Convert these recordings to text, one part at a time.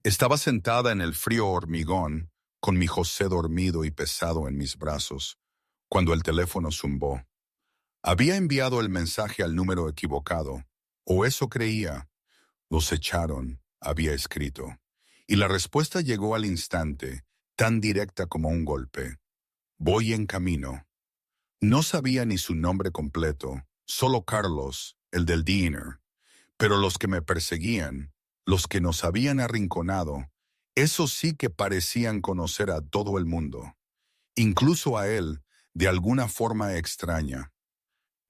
Estaba sentada en el frío hormigón, con mi José dormido y pesado en mis brazos, cuando el teléfono zumbó. Había enviado el mensaje al número equivocado, o eso creía. Los echaron, había escrito. Y la respuesta llegó al instante, tan directa como un golpe. Voy en camino. No sabía ni su nombre completo, solo Carlos, el del dinner. Pero los que me perseguían, los que nos habían arrinconado, esos sí que parecían conocer a todo el mundo, incluso a él, de alguna forma extraña.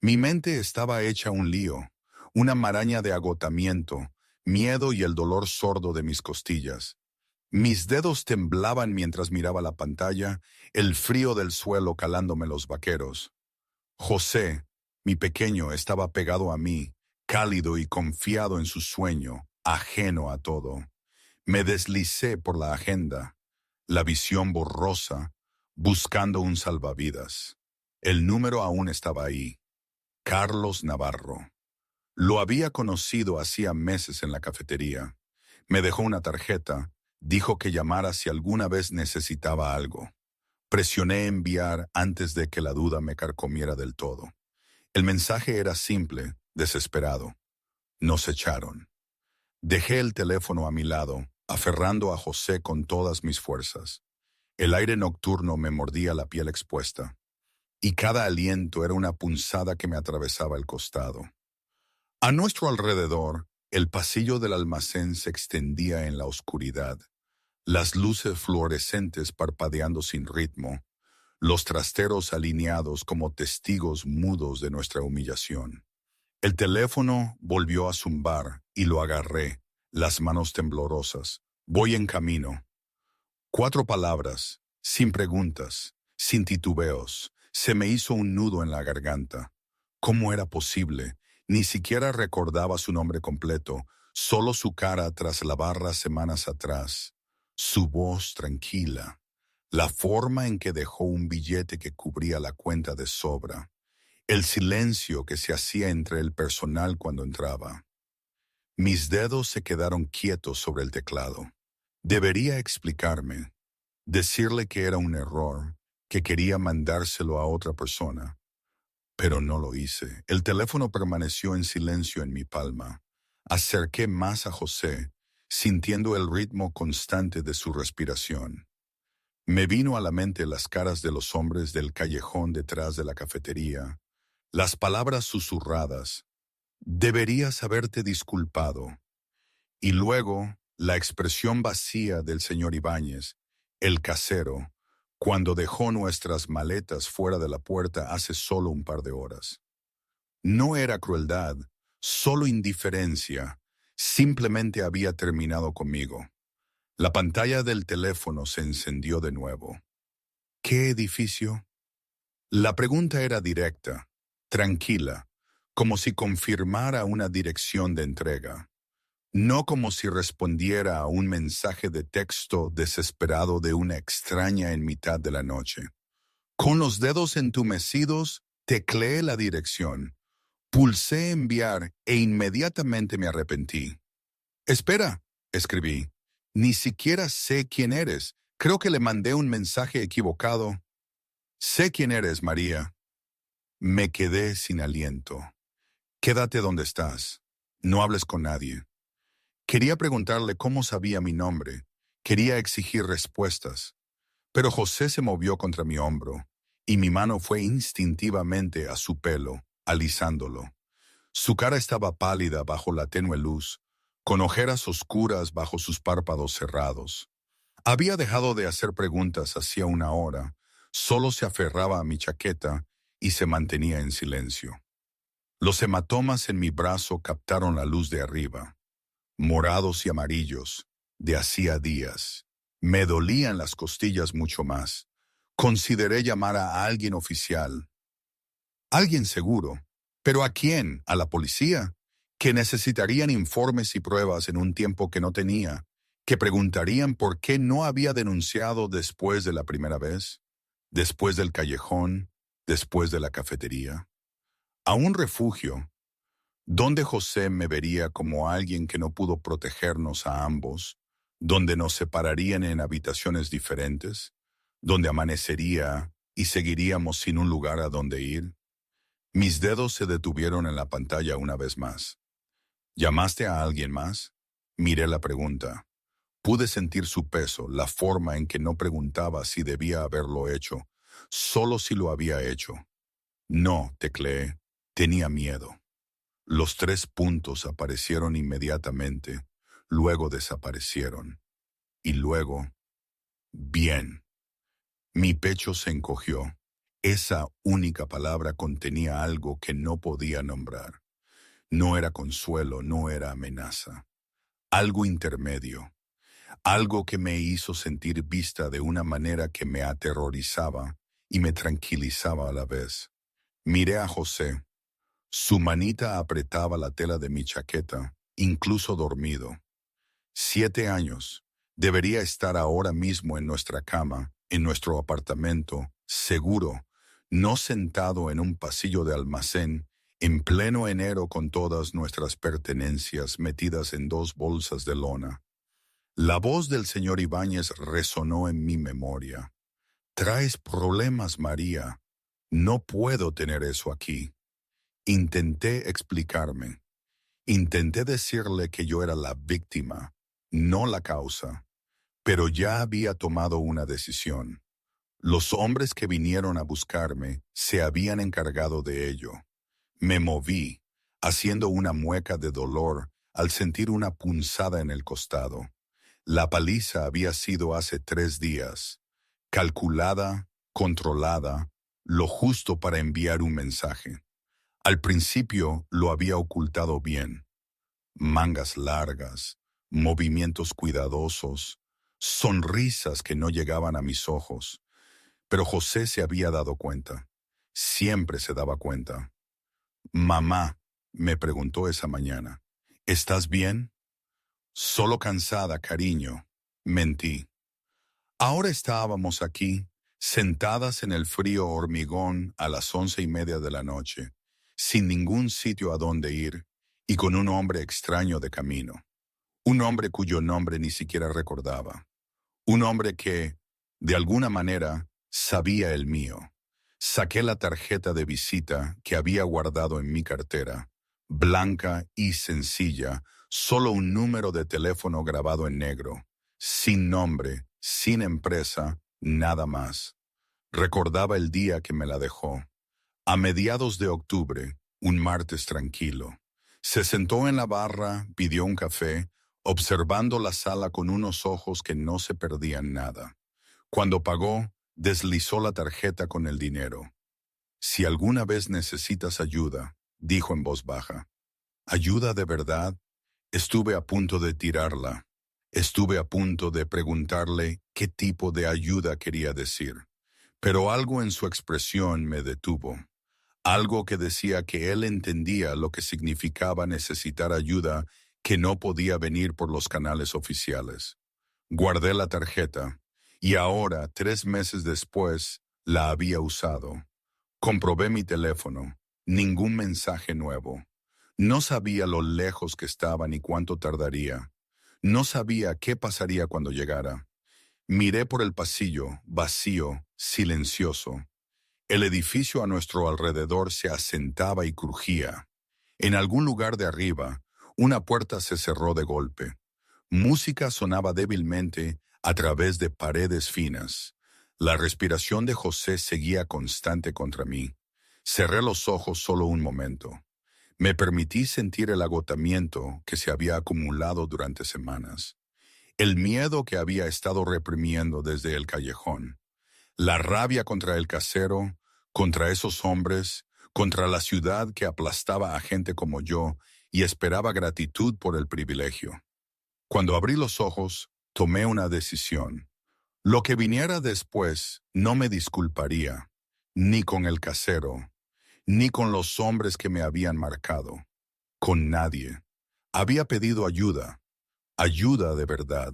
Mi mente estaba hecha un lío, una maraña de agotamiento, miedo y el dolor sordo de mis costillas. Mis dedos temblaban mientras miraba la pantalla, el frío del suelo calándome los vaqueros. José, mi pequeño, estaba pegado a mí, cálido y confiado en su sueño, ajeno a todo. Me deslicé por la agenda, la visión borrosa, buscando un salvavidas. El número aún estaba ahí. Carlos Navarro. Lo había conocido hacía meses en la cafetería. Me dejó una tarjeta, dijo que llamara si alguna vez necesitaba algo. Presioné enviar antes de que la duda me carcomiera del todo. El mensaje era simple, desesperado. Nos echaron. Dejé el teléfono a mi lado, aferrando a José con todas mis fuerzas. El aire nocturno me mordía la piel expuesta, y cada aliento era una punzada que me atravesaba el costado. A nuestro alrededor, el pasillo del almacén se extendía en la oscuridad, las luces fluorescentes parpadeando sin ritmo, los trasteros alineados como testigos mudos de nuestra humillación. El teléfono volvió a zumbar y lo agarré, las manos temblorosas. Voy en camino. 4 palabras, sin preguntas, sin titubeos. Se me hizo un nudo en la garganta. ¿Cómo era posible? Ni siquiera recordaba su nombre completo, solo su cara tras la barra semanas atrás, su voz tranquila, la forma en que dejó un billete que cubría la cuenta de sobra, el silencio que se hacía entre el personal cuando entraba. Mis dedos se quedaron quietos sobre el teclado. Debería explicarme, decirle que era un error, que quería mandárselo a otra persona. Pero no lo hice. El teléfono permaneció en silencio en mi palma. Acerqué más a José, sintiendo el ritmo constante de su respiración. Me vino a la mente las caras de los hombres del callejón detrás de la cafetería, las palabras susurradas. Deberías haberte disculpado. Y luego, la expresión vacía del señor Ibáñez, el casero, cuando dejó nuestras maletas fuera de la puerta hace solo un par de horas. No era crueldad, solo indiferencia. Simplemente había terminado conmigo. La pantalla del teléfono se encendió de nuevo. ¿Qué edificio? La pregunta era directa, tranquila, como si confirmara una dirección de entrega. No como si respondiera a un mensaje de texto desesperado de una extraña en mitad de la noche. Con los dedos entumecidos, tecleé la dirección. Pulsé enviar e inmediatamente me arrepentí. Espera, escribí. Ni siquiera sé quién eres. Creo que le mandé un mensaje equivocado. Sé quién eres, María. Me quedé sin aliento. Quédate donde estás. No hables con nadie. Quería preguntarle cómo sabía mi nombre. Quería exigir respuestas. Pero José se movió contra mi hombro, y mi mano fue instintivamente a su pelo, alisándolo. Su cara estaba pálida bajo la tenue luz, con ojeras oscuras bajo sus párpados cerrados. Había dejado de hacer preguntas hacía una hora, solo se aferraba a mi chaqueta y se mantenía en silencio. Los hematomas en mi brazo captaron la luz de arriba, morados y amarillos, de hacía días. Me dolían las costillas mucho más. Consideré llamar a alguien oficial. Alguien seguro. ¿Pero a quién? ¿A la policía? Que necesitarían informes y pruebas en un tiempo que no tenía. Que preguntarían por qué no había denunciado después de la primera vez. Después del callejón. Después de la cafetería. A un refugio. Donde José me vería como alguien que no pudo protegernos a ambos, donde nos separarían en habitaciones diferentes, donde amanecería y seguiríamos sin un lugar a donde ir. Mis dedos se detuvieron en la pantalla una vez más. ¿Llamaste a alguien más? Miré la pregunta. Pude sentir su peso, la forma en que no preguntaba si debía haberlo hecho, solo si lo había hecho. No, tecleé. Tenía miedo. Los 3 puntos aparecieron inmediatamente, luego desaparecieron. Y luego, bien. Mi pecho se encogió. Esa única palabra contenía algo que no podía nombrar. No era consuelo, no era amenaza. Algo intermedio. Algo que me hizo sentir vista de una manera que me aterrorizaba y me tranquilizaba a la vez. Miré a José. Su manita apretaba la tela de mi chaqueta, incluso dormido. 7 años. Debería estar ahora mismo en nuestra cama, en nuestro apartamento, seguro, no sentado en un pasillo de almacén, en pleno enero con todas nuestras pertenencias metidas en 2 bolsas de lona. La voz del señor Ibáñez resonó en mi memoria. «Traes problemas, María. No puedo tener eso aquí». Intenté explicarme. Intenté decirle que yo era la víctima, no la causa, pero ya había tomado una decisión. Los hombres que vinieron a buscarme se habían encargado de ello. Me moví, haciendo una mueca de dolor al sentir una punzada en el costado. La paliza había sido hace 3 días, calculada, controlada, lo justo para enviar un mensaje. Al principio lo había ocultado bien. Mangas largas, movimientos cuidadosos, sonrisas que no llegaban a mis ojos. Pero José se había dado cuenta. Siempre se daba cuenta. «Mamá», me preguntó esa mañana, «¿estás bien?» «Solo cansada, cariño», mentí. Ahora estábamos aquí, sentadas en el frío hormigón a las 11:30 de la noche, sin ningún sitio a donde ir y con un hombre extraño de camino. Un hombre cuyo nombre ni siquiera recordaba. Un hombre que, de alguna manera, sabía el mío. Saqué la tarjeta de visita que había guardado en mi cartera, blanca y sencilla, solo un número de teléfono grabado en negro, sin nombre, sin empresa, nada más. Recordaba el día que me la dejó. A mediados de octubre, un martes tranquilo. Se sentó en la barra, pidió un café, observando la sala con unos ojos que no se perdían nada. Cuando pagó, deslizó la tarjeta con el dinero. «Si alguna vez necesitas ayuda», dijo en voz baja. «¿Ayuda de verdad?» Estuve a punto de tirarla. Estuve a punto de preguntarle qué tipo de ayuda quería decir. Pero algo en su expresión me detuvo. Algo que decía que él entendía lo que significaba necesitar ayuda que no podía venir por los canales oficiales. Guardé la tarjeta y ahora, 3 meses después, la había usado. Comprobé mi teléfono. Ningún mensaje nuevo. No sabía lo lejos que estaba ni cuánto tardaría. No sabía qué pasaría cuando llegara. Miré por el pasillo, vacío, silencioso. El edificio a nuestro alrededor se asentaba y crujía. En algún lugar de arriba, una puerta se cerró de golpe. Música sonaba débilmente a través de paredes finas. La respiración de José seguía constante contra mí. Cerré los ojos solo un momento. Me permití sentir el agotamiento que se había acumulado durante semanas. El miedo que había estado reprimiendo desde el callejón. La rabia contra el casero, contra esos hombres, contra la ciudad que aplastaba a gente como yo y esperaba gratitud por el privilegio. Cuando abrí los ojos, tomé una decisión. Lo que viniera después no me disculparía, ni con el casero, ni con los hombres que me habían marcado, con nadie. Había pedido ayuda, ayuda de verdad.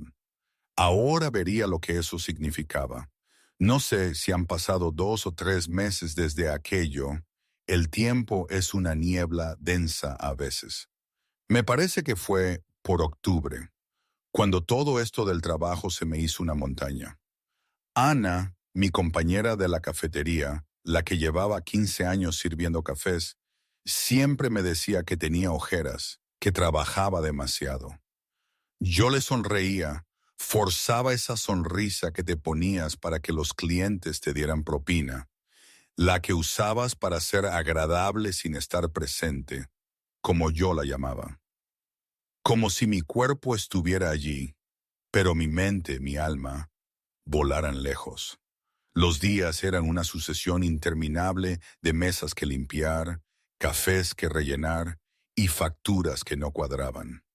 Ahora vería lo que eso significaba. No sé si han pasado 2 o 3 meses desde aquello. El tiempo es una niebla densa a veces. Me parece que fue por octubre, cuando todo esto del trabajo se me hizo una montaña. Ana, mi compañera de la cafetería, la que llevaba 15 años sirviendo cafés, siempre me decía que tenía ojeras, que trabajaba demasiado. Yo le sonreía, forzaba esa sonrisa que te ponías para que los clientes te dieran propina, la que usabas para ser agradable sin estar presente, como yo la llamaba. Como si mi cuerpo estuviera allí, pero mi mente, mi alma, volaran lejos. Los días eran una sucesión interminable de mesas que limpiar, cafés que rellenar y facturas que no cuadraban.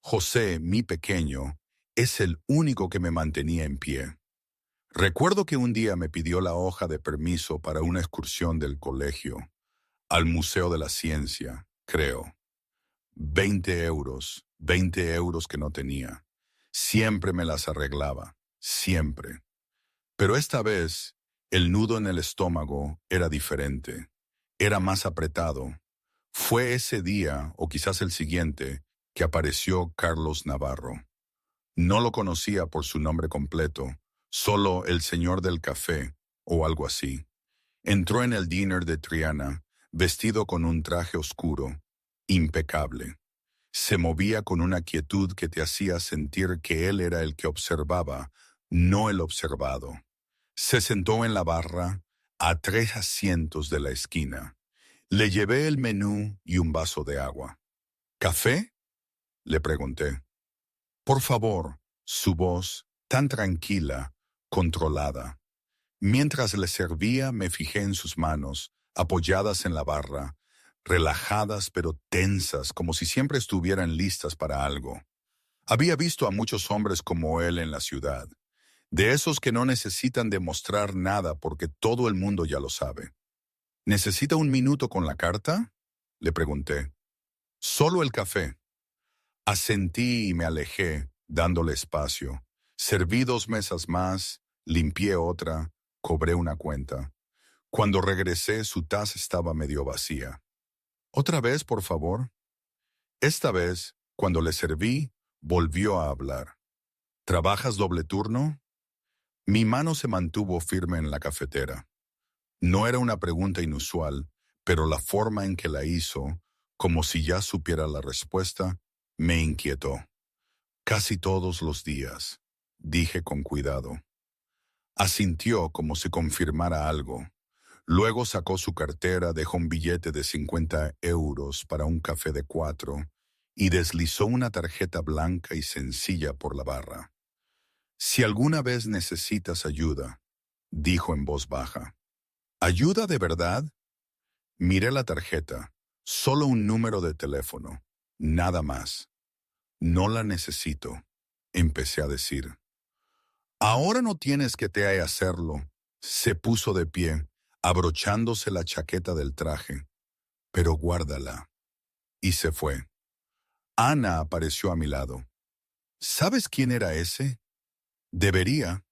José, mi pequeño, es el único que me mantenía en pie. Recuerdo que un día me pidió la hoja de permiso para una excursión del colegio, al Museo de la Ciencia, creo. 20 euros que no tenía. Siempre me las arreglaba, siempre. Pero esta vez, el nudo en el estómago era diferente, era más apretado. Fue ese día, o quizás el siguiente, que apareció Carlos Navarro. No lo conocía por su nombre completo, solo el señor del café, o algo así. Entró en el diner de Triana, vestido con un traje oscuro, impecable. Se movía con una quietud que te hacía sentir que él era el que observaba, no el observado. Se sentó en la barra, a 3 asientos de la esquina. Le llevé el menú y un vaso de agua. ¿Café?, le pregunté. Por favor, su voz, tan tranquila, controlada. Mientras le servía, me fijé en sus manos, apoyadas en la barra, relajadas pero tensas, como si siempre estuvieran listas para algo. Había visto a muchos hombres como él en la ciudad, de esos que no necesitan demostrar nada porque todo el mundo ya lo sabe. ¿Necesita un minuto con la carta?, le pregunté. Solo el café. Asentí y me alejé, dándole espacio. Serví 2 mesas más, limpié otra, cobré una cuenta. Cuando regresé, su taza estaba medio vacía. ¿Otra vez, por favor? Esta vez, cuando le serví, volvió a hablar. ¿Trabajas doble turno? Mi mano se mantuvo firme en la cafetera. No era una pregunta inusual, pero la forma en que la hizo, como si ya supiera la respuesta, me inquietó. Casi todos los días, dije con cuidado. Asintió como si confirmara algo. Luego sacó su cartera, dejó un billete de 50 euros para un café de 4 y deslizó una tarjeta blanca y sencilla por la barra. Si alguna vez necesitas ayuda, dijo en voz baja. ¿Ayuda de verdad? Miré la tarjeta, solo un número de teléfono, nada más. No la necesito, empecé a decir. Ahora no tienes que te hacerlo. Se puso de pie, abrochándose la chaqueta del traje. Pero guárdala. Y se fue. Ana apareció a mi lado. ¿Sabes quién era ese? Debería.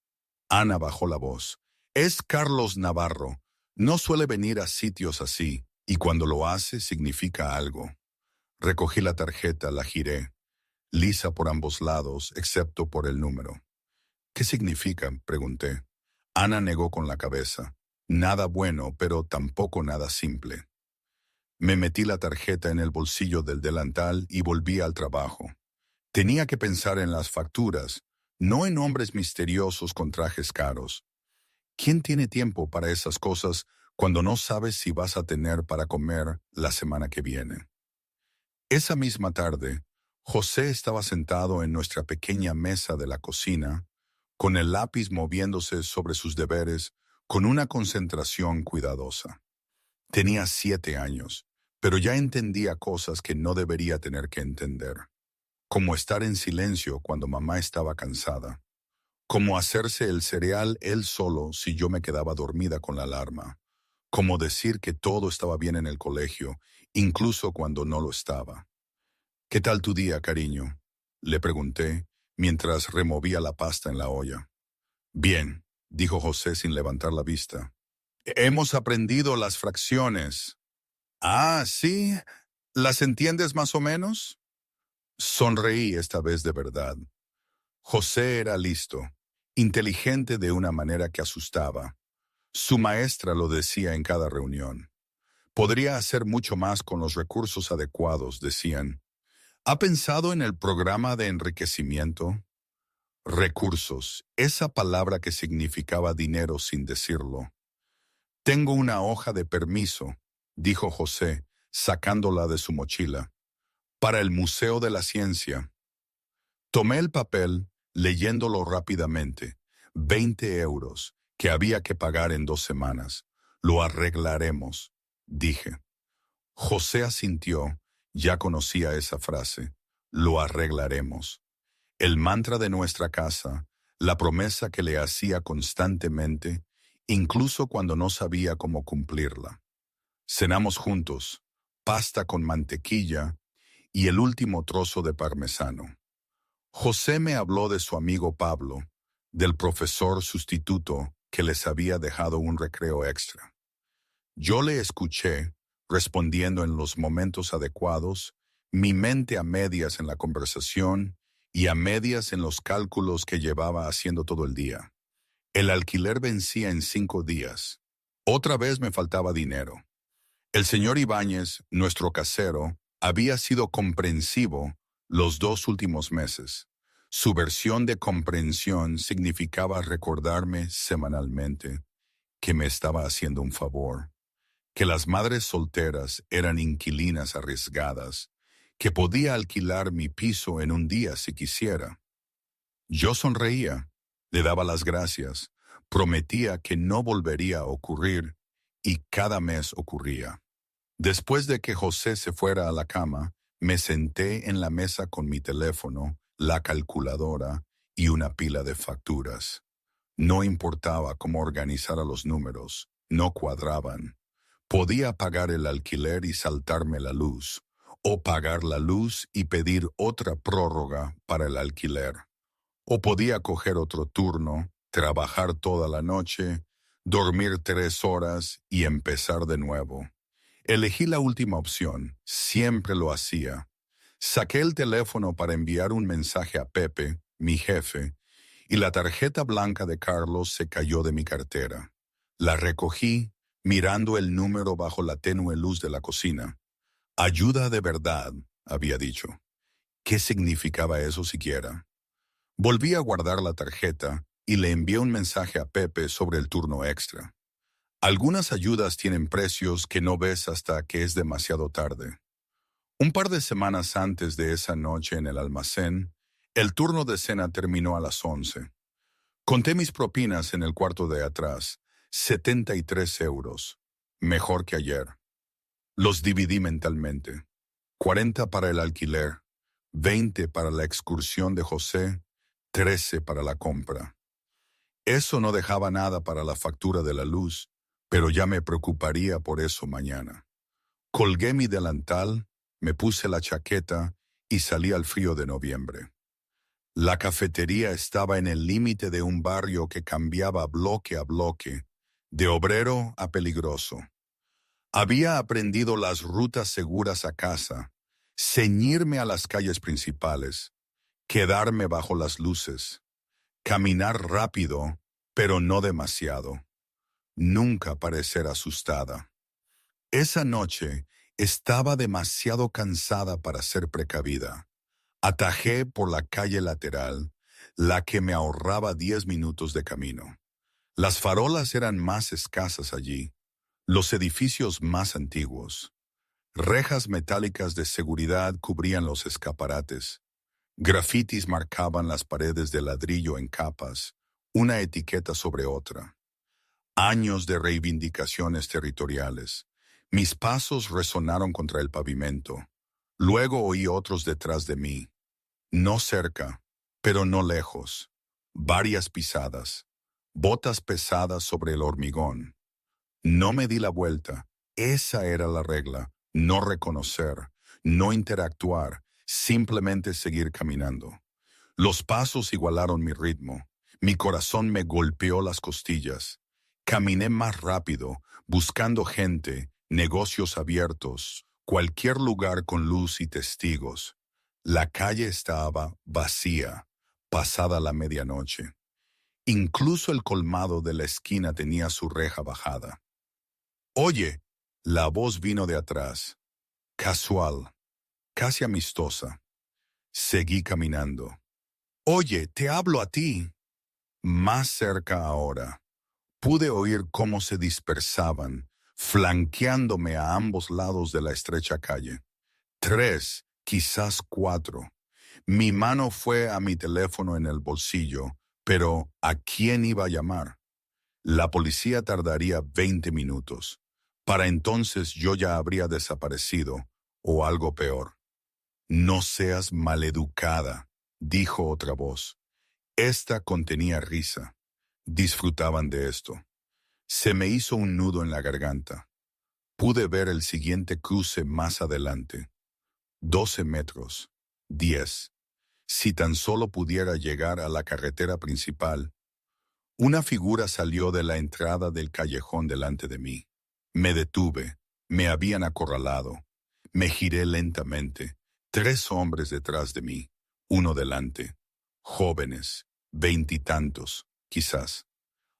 Ana bajó la voz. Es Carlos Navarro. No suele venir a sitios así, y cuando lo hace significa algo. Recogí la tarjeta, la giré, lisa por ambos lados, excepto por el número. ¿Qué significa?, pregunté. Ana negó con la cabeza. Nada bueno, pero tampoco nada simple. Me metí la tarjeta en el bolsillo del delantal y volví al trabajo. Tenía que pensar en las facturas, no en hombres misteriosos con trajes caros. ¿Quién tiene tiempo para esas cosas cuando no sabes si vas a tener para comer la semana que viene? Esa misma tarde, José estaba sentado en nuestra pequeña mesa de la cocina, con el lápiz moviéndose sobre sus deberes con una concentración cuidadosa. Tenía 7 años, pero ya entendía cosas que no debería tener que entender, como estar en silencio cuando mamá estaba cansada, como hacerse el cereal él solo si yo me quedaba dormida con la alarma, como decir que todo estaba bien en el colegio, incluso cuando no lo estaba. ¿Qué tal tu día, cariño?, le pregunté, mientras removía la pasta en la olla. Bien, dijo José sin levantar la vista. Hemos aprendido las fracciones. Ah, ¿sí? ¿Las entiendes más o menos? Sonreí esta vez de verdad. José era listo, inteligente de una manera que asustaba. Su maestra lo decía en cada reunión. Podría hacer mucho más con los recursos adecuados, decían. ¿Ha pensado en el programa de enriquecimiento? Recursos, esa palabra que significaba dinero sin decirlo. Tengo una hoja de permiso, dijo José, sacándola de su mochila, para el Museo de la Ciencia. Tomé el papel, leyéndolo rápidamente. 20 euros, que había que pagar en 2 semanas. Lo arreglaremos, dije. José asintió, ya conocía esa frase. Lo arreglaremos. El mantra de nuestra casa, la promesa que le hacía constantemente, incluso cuando no sabía cómo cumplirla. Cenamos juntos, pasta con mantequilla y el último trozo de parmesano. José me habló de su amigo Pablo, del profesor sustituto que les había dejado un recreo extra. Yo le escuché, respondiendo en los momentos adecuados, mi mente a medias en la conversación y a medias en los cálculos que llevaba haciendo todo el día. El alquiler vencía en 5 días. Otra vez me faltaba dinero. El señor Ibáñez, nuestro casero, había sido comprensivo los 2 últimos meses. Su versión de comprensión significaba recordarme semanalmente que me estaba haciendo un favor, que las madres solteras eran inquilinas arriesgadas, que podía alquilar mi piso en un día si quisiera. Yo sonreía, le daba las gracias, prometía que no volvería a ocurrir, y cada mes ocurría. Después de que José se fuera a la cama, me senté en la mesa con mi teléfono, la calculadora y una pila de facturas. No importaba cómo organizara los números, no cuadraban. Podía pagar el alquiler y saltarme la luz, o pagar la luz y pedir otra prórroga para el alquiler. O podía coger otro turno, trabajar toda la noche, dormir 3 horas y empezar de nuevo. Elegí la última opción, siempre lo hacía. Saqué el teléfono para enviar un mensaje a Pepe, mi jefe, y la tarjeta blanca de Carlos se cayó de mi cartera. La recogí, mirando el número bajo la tenue luz de la cocina. Ayuda de verdad, había dicho. ¿Qué significaba eso siquiera? Volví a guardar la tarjeta y le envié un mensaje a Pepe sobre el turno extra. Algunas ayudas tienen precios que no ves hasta que es demasiado tarde. Un par de semanas antes de esa noche en el almacén, el turno de cena terminó a las 11. Conté mis propinas en el cuarto de atrás, 73 euros, mejor que ayer. Los dividí mentalmente. 40 para el alquiler, 20 para la excursión de José, 13 para la compra. Eso no dejaba nada para la factura de la luz, pero ya me preocuparía por eso mañana. Colgué mi delantal, me puse la chaqueta y salí al frío de noviembre. La cafetería estaba en el límite de un barrio que cambiaba bloque a bloque, de obrero a peligroso. Había aprendido las rutas seguras a casa, ceñirme a las calles principales, quedarme bajo las luces, caminar rápido, pero no demasiado. Nunca parecer asustada. Esa noche estaba demasiado cansada para ser precavida. Atajé por la calle lateral, la que me ahorraba 10 minutos de camino. Las farolas eran más escasas allí, los edificios más antiguos. Rejas metálicas de seguridad cubrían los escaparates. Grafitis marcaban las paredes de ladrillo en capas, una etiqueta sobre otra. Años de reivindicaciones territoriales. Mis pasos resonaron contra el pavimento. Luego oí otros detrás de mí. No cerca, pero no lejos. Varias pisadas. Botas pesadas sobre el hormigón. No me di la vuelta. Esa era la regla. No reconocer, no interactuar, simplemente seguir caminando. Los pasos igualaron mi ritmo. Mi corazón me golpeó las costillas. Caminé más rápido, buscando gente, negocios abiertos, cualquier lugar con luz y testigos. La calle estaba vacía. pasada la medianoche. Incluso el colmado de la esquina tenía su reja bajada. «Oye», la voz vino de atrás, casual, casi amistosa. Seguí caminando. «Oye, te hablo a ti». Más cerca ahora. Pude oír cómo se dispersaban, flanqueándome a ambos lados de la estrecha calle. 3, quizás 4. Mi mano fue a mi teléfono en el bolsillo, pero ¿a quién iba a llamar? La policía tardaría 20 minutos. Para entonces yo ya habría desaparecido, o algo peor. «No seas maleducada», dijo otra voz. Esta contenía risa. Disfrutaban de esto. Se me hizo un nudo en la garganta. Pude ver el siguiente cruce más adelante. 12 metros. 10. Si tan solo pudiera llegar a la carretera principal. Una figura salió de la entrada del callejón delante de mí. Me detuve. Me habían acorralado. Me giré lentamente. 3 hombres detrás de mí. Uno delante. Jóvenes. 20 y tantos, quizás.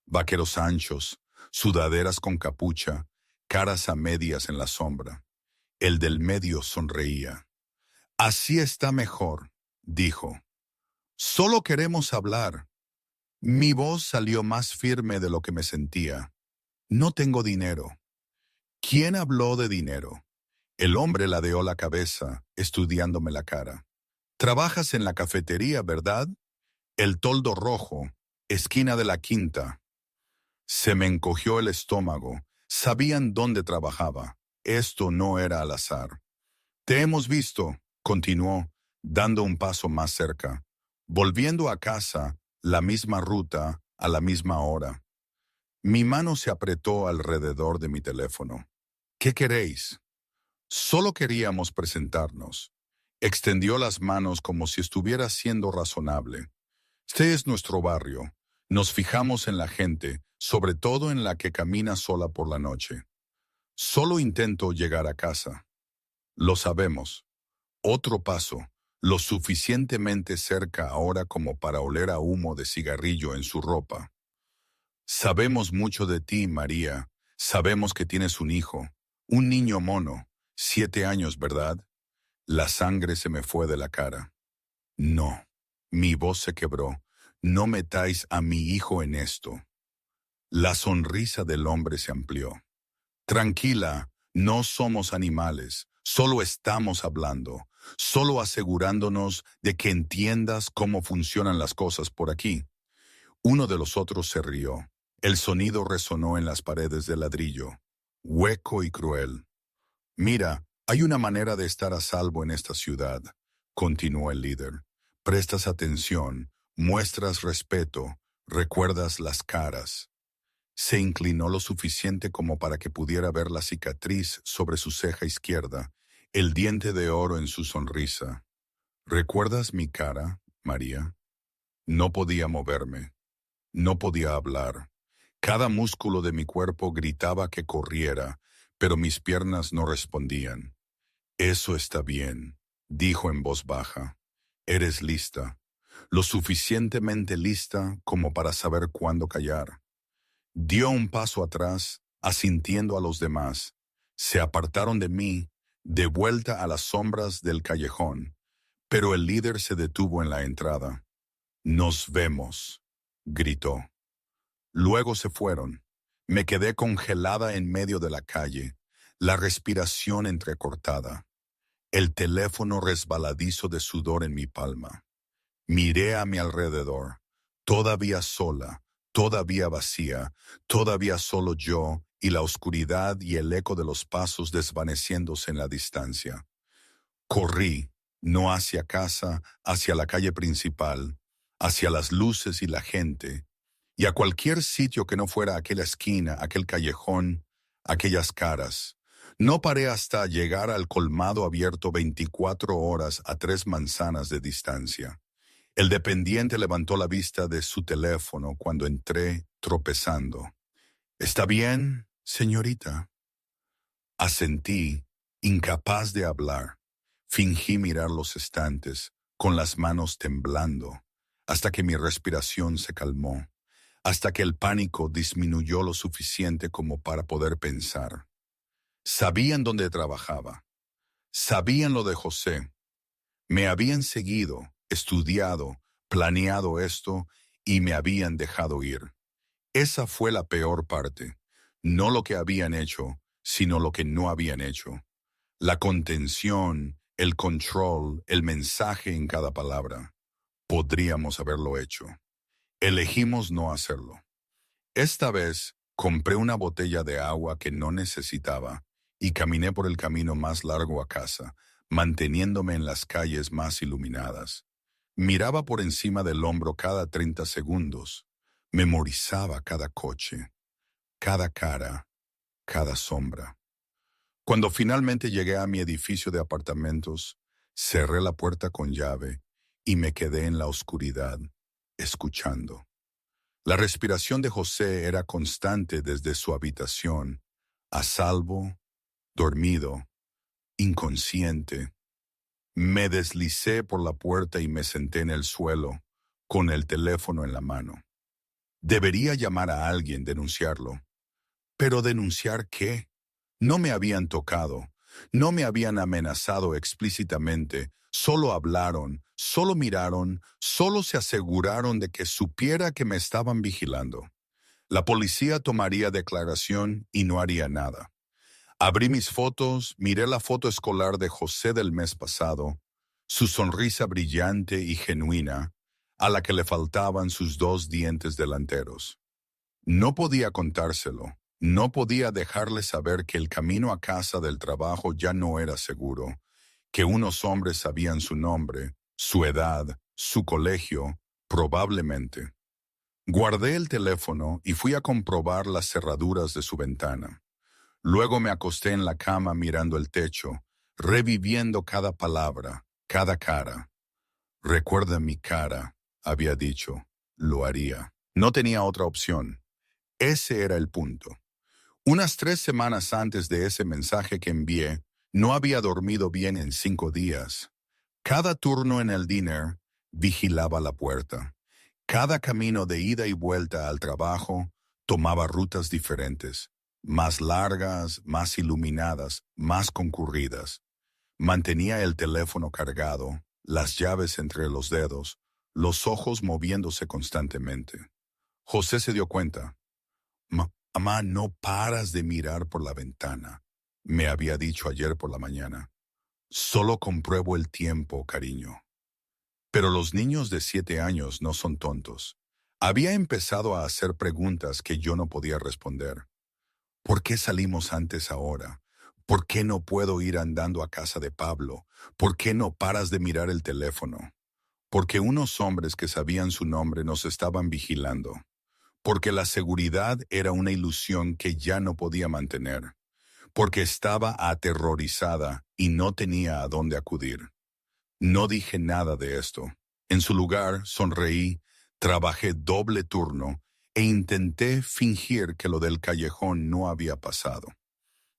Vaqueros anchos, sudaderas con capucha, caras a medias en la sombra. El del medio sonreía. «Así está mejor», dijo. «Solo queremos hablar». Mi voz salió más firme de lo que me sentía. «No tengo dinero». «¿Quién habló de dinero?» El hombre ladeó la cabeza, estudiándome la cara. «Trabajas en la cafetería, ¿verdad?» «El toldo rojo, esquina de la Quinta». Se me encogió el estómago. Sabían dónde trabajaba. Esto no era al azar. «Te hemos visto», continuó, dando un paso más cerca. «Volviendo a casa, la misma ruta, a la misma hora». Mi mano se apretó alrededor de mi teléfono. «¿Qué queréis?» «Solo queríamos presentarnos». Extendió las manos como si estuviera siendo razonable. «Este es nuestro barrio. Nos fijamos en la gente, sobre todo en la que camina sola por la noche. Solo intento llegar a casa». «Lo sabemos». Otro paso, lo suficientemente cerca ahora como para oler a humo de cigarrillo en su ropa. «Sabemos mucho de ti, María. Sabemos que tienes un hijo, un niño mono, 7 años, ¿verdad?» La sangre se me fue de la cara. «No». Mi voz se quebró. «No metáis a mi hijo en esto». La sonrisa del hombre se amplió. «Tranquila, no somos animales, solo estamos hablando, solo asegurándonos de que entiendas cómo funcionan las cosas por aquí». Uno de los otros se rió. El sonido resonó en las paredes de ladrillo, hueco y cruel. «Mira, hay una manera de estar a salvo en esta ciudad», continuó el líder. «Prestas atención, muestras respeto, recuerdas las caras». Se inclinó lo suficiente como para que pudiera ver la cicatriz sobre su ceja izquierda, el diente de oro en su sonrisa. «¿Recuerdas mi cara, María?» No podía moverme. No podía hablar. Cada músculo de mi cuerpo gritaba que corriera, pero mis piernas no respondían. «Eso está bien», dijo en voz baja. «Eres lista, lo suficientemente lista como para saber cuándo callar». Dio un paso atrás, asintiendo a los demás. Se apartaron de mí, de vuelta a las sombras del callejón, pero el líder se detuvo en la entrada. «Nos vemos», gritó. Luego se fueron. Me quedé congelada en medio de la calle, la respiración entrecortada, el teléfono resbaladizo de sudor en mi palma. Miré a mi alrededor, todavía sola, todavía vacía, todavía solo yo y la oscuridad y el eco de los pasos desvaneciéndose en la distancia. Corrí, no hacia casa, hacia la calle principal, hacia las luces y la gente, y a cualquier sitio que no fuera aquella esquina, aquel callejón, aquellas caras. No paré hasta llegar al colmado abierto 24 horas a 3 manzanas de distancia. El dependiente levantó la vista de su teléfono cuando entré tropezando. «¿Está bien, señorita?» Asentí, incapaz de hablar. Fingí mirar los estantes, con las manos temblando. hasta que mi respiración se calmó, hasta que el pánico disminuyó lo suficiente como para poder pensar. Sabían dónde trabajaba, sabían lo de José, me habían seguido, estudiado, planeado esto y me habían dejado ir. Esa fue la peor parte, no lo que habían hecho, sino lo que no habían hecho. La contención, el control, el mensaje en cada palabra. Podríamos haberlo hecho. Elegimos no hacerlo. Esta vez compré una botella de agua que no necesitaba y caminé por el camino más largo a casa, manteniéndome en las calles más iluminadas. Miraba por encima del hombro cada 30 segundos. Memorizaba cada coche, cada cara, cada sombra. Cuando finalmente llegué a mi edificio de apartamentos, cerré la puerta con llave y me quedé en la oscuridad, escuchando. La respiración de José era constante desde su habitación, a salvo, dormido, inconsciente. Me deslicé por la puerta y me senté en el suelo, con el teléfono en la mano. Debería llamar a alguien, denunciarlo. ¿Pero denunciar qué? No me habían tocado, no me habían amenazado explícitamente, solo hablaron, solo miraron, solo se aseguraron de que supiera que me estaban vigilando. La policía tomaría declaración y no haría nada. Abrí mis fotos, miré la foto escolar de José del mes pasado, su sonrisa brillante y genuina, a la que le faltaban sus 2 dientes delanteros. No podía contárselo, no podía dejarle saber que el camino a casa del trabajo ya no era seguro, que unos hombres sabían su nombre, su edad, su colegio, probablemente. Guardé el teléfono y fui a comprobar las cerraduras de su ventana. Luego me acosté en la cama mirando el techo, reviviendo cada palabra, cada cara. Recuerda mi cara, había dicho, lo haría. No tenía otra opción. Ese era el punto. Unas 3 semanas antes de ese mensaje que envié, no había dormido bien en 5 días. Cada turno en el diner vigilaba la puerta. Cada camino de ida y vuelta al trabajo tomaba rutas diferentes, más largas, más iluminadas, más concurridas. Mantenía el teléfono cargado, las llaves entre los dedos, los ojos moviéndose constantemente. José se dio cuenta. Mamá, no paras de mirar por la ventana, me había dicho ayer por la mañana. Solo compruebo el tiempo, cariño. Pero los niños de 7 años no son tontos. Había empezado a hacer preguntas que yo no podía responder. ¿Por qué salimos antes ahora? ¿Por qué no puedo ir andando a casa de Pablo? ¿Por qué no paras de mirar el teléfono? Porque unos hombres que sabían su nombre nos estaban vigilando. Porque la seguridad era una ilusión que ya no podía mantener. Porque estaba aterrorizada y no tenía a dónde acudir. No dije nada de esto. En su lugar, sonreí, trabajé doble turno e intenté fingir que lo del callejón no había pasado.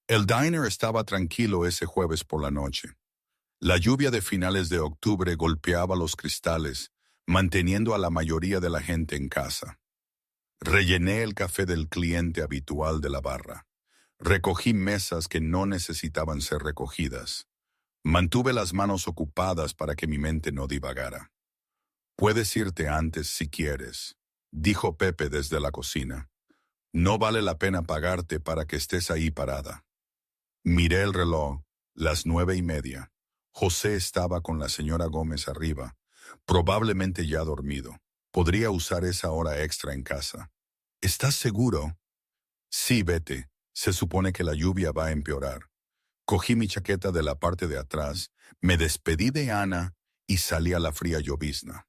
El diner estaba tranquilo ese jueves por la noche. La lluvia de finales de octubre golpeaba los cristales, manteniendo a la mayoría de la gente en casa. Rellené el café del cliente habitual de la barra. Recogí mesas que no necesitaban ser recogidas. Mantuve las manos ocupadas para que mi mente no divagara. «Puedes irte antes si quieres», dijo Pepe desde la cocina. «No vale la pena pagarte para que estés ahí parada». Miré el reloj, las 9:30. José estaba con la señora Gómez arriba, probablemente ya dormido. Podría usar esa hora extra en casa. «¿Estás seguro?» «Sí, vete. Se supone que la lluvia va a empeorar». Cogí mi chaqueta de la parte de atrás, me despedí de Ana y salí a la fría llovizna.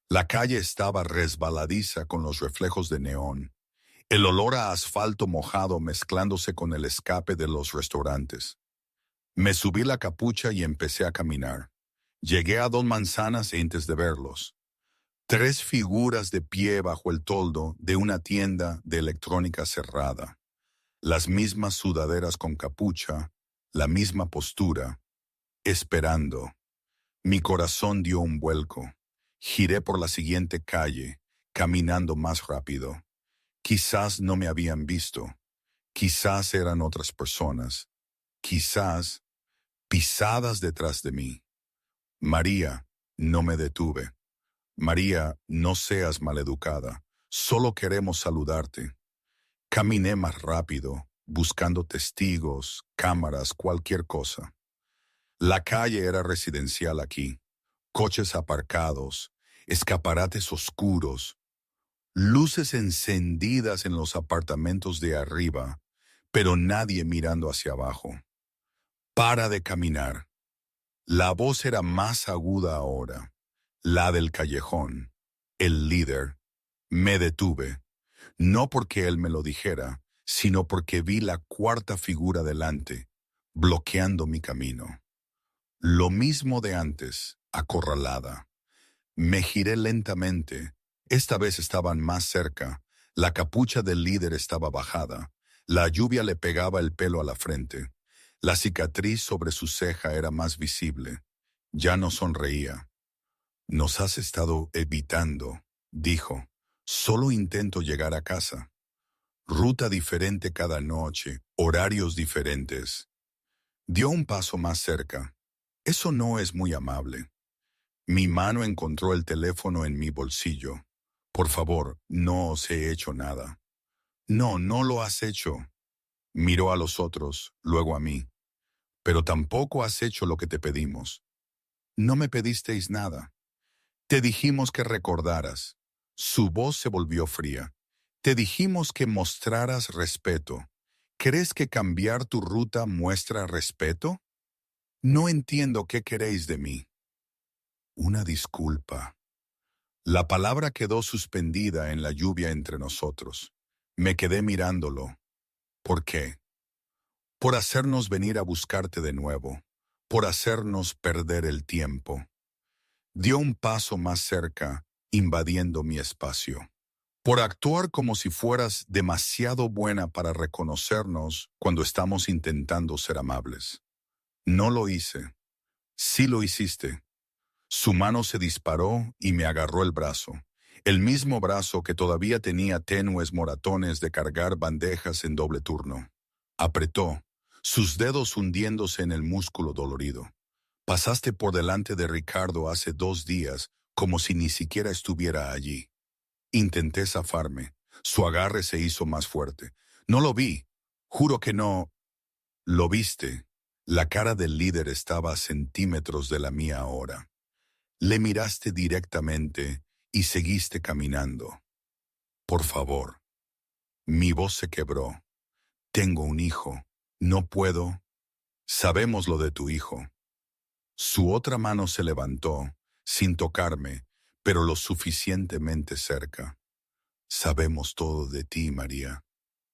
La calle estaba resbaladiza con los reflejos de neón, el olor a asfalto mojado mezclándose con el escape de los restaurantes. Me subí la capucha y empecé a caminar. Llegué a 2 manzanas antes de verlos. 3 figuras de pie bajo el toldo de una tienda de electrónica cerrada. Las mismas sudaderas con capucha, la misma postura, esperando. Mi corazón dio un vuelco. Giré por la siguiente calle, caminando más rápido. Quizás no me habían visto. Quizás eran otras personas. Quizás pisadas detrás de mí. María, no me detuve. María, no seas maleducada. Solo queremos saludarte. Caminé más rápido, buscando testigos, cámaras, cualquier cosa. La calle era residencial aquí. Coches aparcados, escaparates oscuros, luces encendidas en los apartamentos de arriba, pero nadie mirando hacia abajo. Para de caminar. La voz era más aguda ahora, la del callejón, el líder. Me detuve, no porque él me lo dijera, sino porque vi la cuarta figura delante, bloqueando mi camino. Lo mismo de antes, acorralada. Me giré lentamente. Esta vez estaban más cerca. La capucha del líder estaba bajada. La lluvia le pegaba el pelo a la frente. La cicatriz sobre su ceja era más visible. Ya no sonreía. Nos has estado evitando, dijo. Solo intento llegar a casa. Ruta diferente cada noche, horarios diferentes. Dio un paso más cerca. Eso no es muy amable. Mi mano encontró el teléfono en mi bolsillo. Por favor, no os he hecho nada. No, no lo has hecho. Miró a los otros, luego a mí. Pero tampoco has hecho lo que te pedimos. No me pedisteis nada. Te dijimos que recordaras. Su voz se volvió fría. Te dijimos que mostraras respeto. ¿Crees que cambiar tu ruta muestra respeto? No entiendo qué queréis de mí. Una disculpa. La palabra quedó suspendida en la lluvia entre nosotros. Me quedé mirándolo. ¿Por qué? Por hacernos venir a buscarte de nuevo. Por hacernos perder el tiempo. Dio un paso más cerca, invadiendo mi espacio. Por actuar como si fueras demasiado buena para reconocernos cuando estamos intentando ser amables. No lo hice. Sí lo hiciste. Su mano se disparó y me agarró el brazo. El mismo brazo que todavía tenía tenues moratones de cargar bandejas en doble turno. Apretó, sus dedos hundiéndose en el músculo dolorido. Pasaste por delante de Ricardo hace 2 días como si ni siquiera estuviera allí. Intenté zafarme. Su agarre se hizo más fuerte. No lo vi. Juro que no. Lo viste. La cara del líder estaba a centímetros de la mía ahora. Le miraste directamente y seguiste caminando. Por favor. Mi voz se quebró. Tengo un hijo. No puedo. Sabemos lo de tu hijo. Su otra mano se levantó, sin tocarme, pero lo suficientemente cerca. Sabemos todo de ti, María.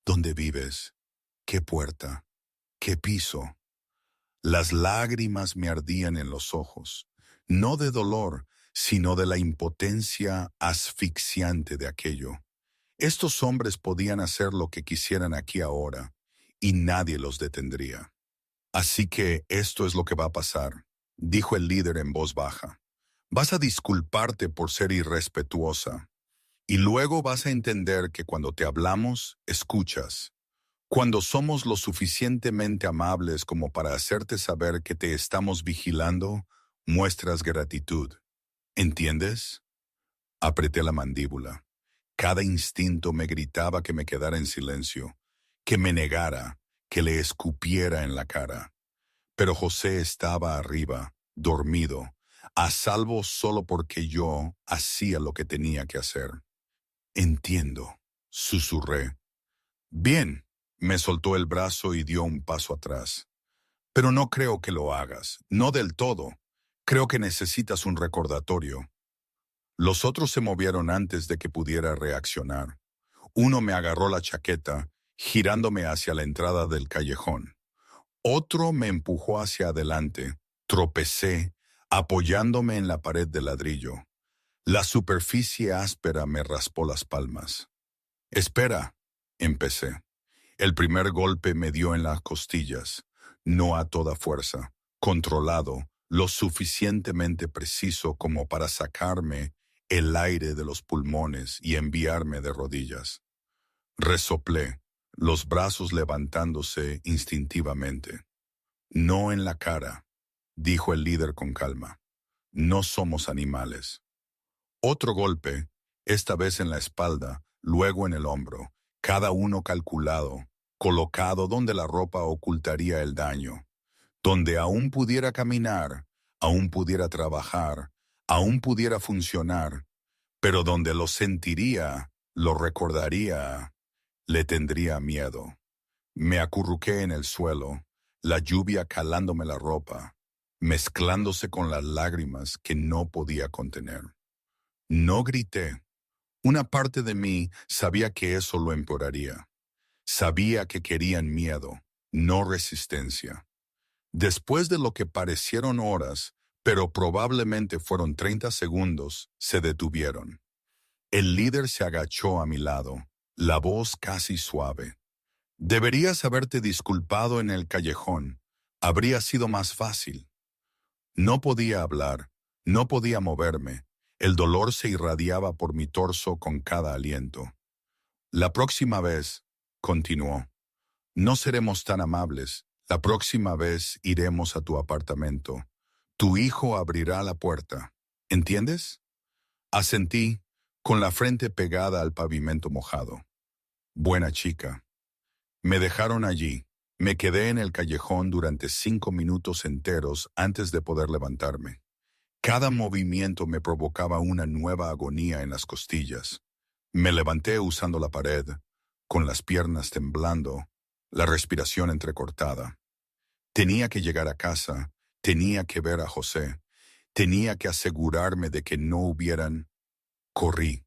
¿Dónde vives? ¿Qué puerta? ¿Qué piso? Las lágrimas me ardían en los ojos, no de dolor, sino de la impotencia asfixiante de aquello. Estos hombres podían hacer lo que quisieran aquí ahora, y nadie los detendría. Así que esto es lo que va a pasar, dijo el líder en voz baja. Vas a disculparte por ser irrespetuosa, y luego vas a entender que cuando te hablamos, escuchas. Cuando somos lo suficientemente amables como para hacerte saber que te estamos vigilando, muestras gratitud. ¿Entiendes? Apreté la mandíbula. Cada instinto me gritaba que me quedara en silencio, que me negara, que le escupiera en la cara. Pero José estaba arriba, dormido, a salvo solo porque yo hacía lo que tenía que hacer. Entiendo, susurré. Bien, me soltó el brazo y dio un paso atrás. Pero no creo que lo hagas, no del todo. Creo que necesitas un recordatorio. Los otros se movieron antes de que pudiera reaccionar. Uno me agarró la chaqueta, girándome hacia la entrada del callejón. Otro me empujó hacia adelante. Tropecé, apoyándome en la pared de ladrillo. La superficie áspera me raspó las palmas. Espera, empecé. El primer golpe me dio en las costillas, no a toda fuerza, controlado, lo suficientemente preciso como para sacarme el aire de los pulmones y enviarme de rodillas. Resoplé, los brazos levantándose instintivamente. No en la cara, dijo el líder con calma. No somos animales. Otro golpe, esta vez en la espalda, luego en el hombro, cada uno calculado, colocado donde la ropa ocultaría el daño, donde aún pudiera caminar, aún pudiera trabajar, aún pudiera funcionar, pero donde lo sentiría, lo recordaría, le tendría miedo. Me acurruqué en el suelo, la lluvia calándome la ropa, mezclándose con las lágrimas que no podía contener. No grité. Una parte de mí sabía que eso lo empeoraría. Sabía que querían miedo, no resistencia. Después de lo que parecieron horas, pero probablemente fueron 30 segundos, se detuvieron. El líder se agachó a mi lado, la voz casi suave. Deberías haberte disculpado en el callejón. Habría sido más fácil. No podía hablar, no podía moverme. El dolor se irradiaba por mi torso con cada aliento. La próxima vez, continuó, no seremos tan amables. La próxima vez iremos a tu apartamento. Tu hijo abrirá la puerta. ¿Entiendes? Asentí, con la frente pegada al pavimento mojado. Buena chica. Me dejaron allí. Me quedé en el callejón durante 5 minutos enteros antes de poder levantarme. Cada movimiento me provocaba una nueva agonía en las costillas. Me levanté usando la pared, con las piernas temblando, la respiración entrecortada. Tenía que llegar a casa, tenía que ver a José, tenía que asegurarme de que no hubieran... Corrí.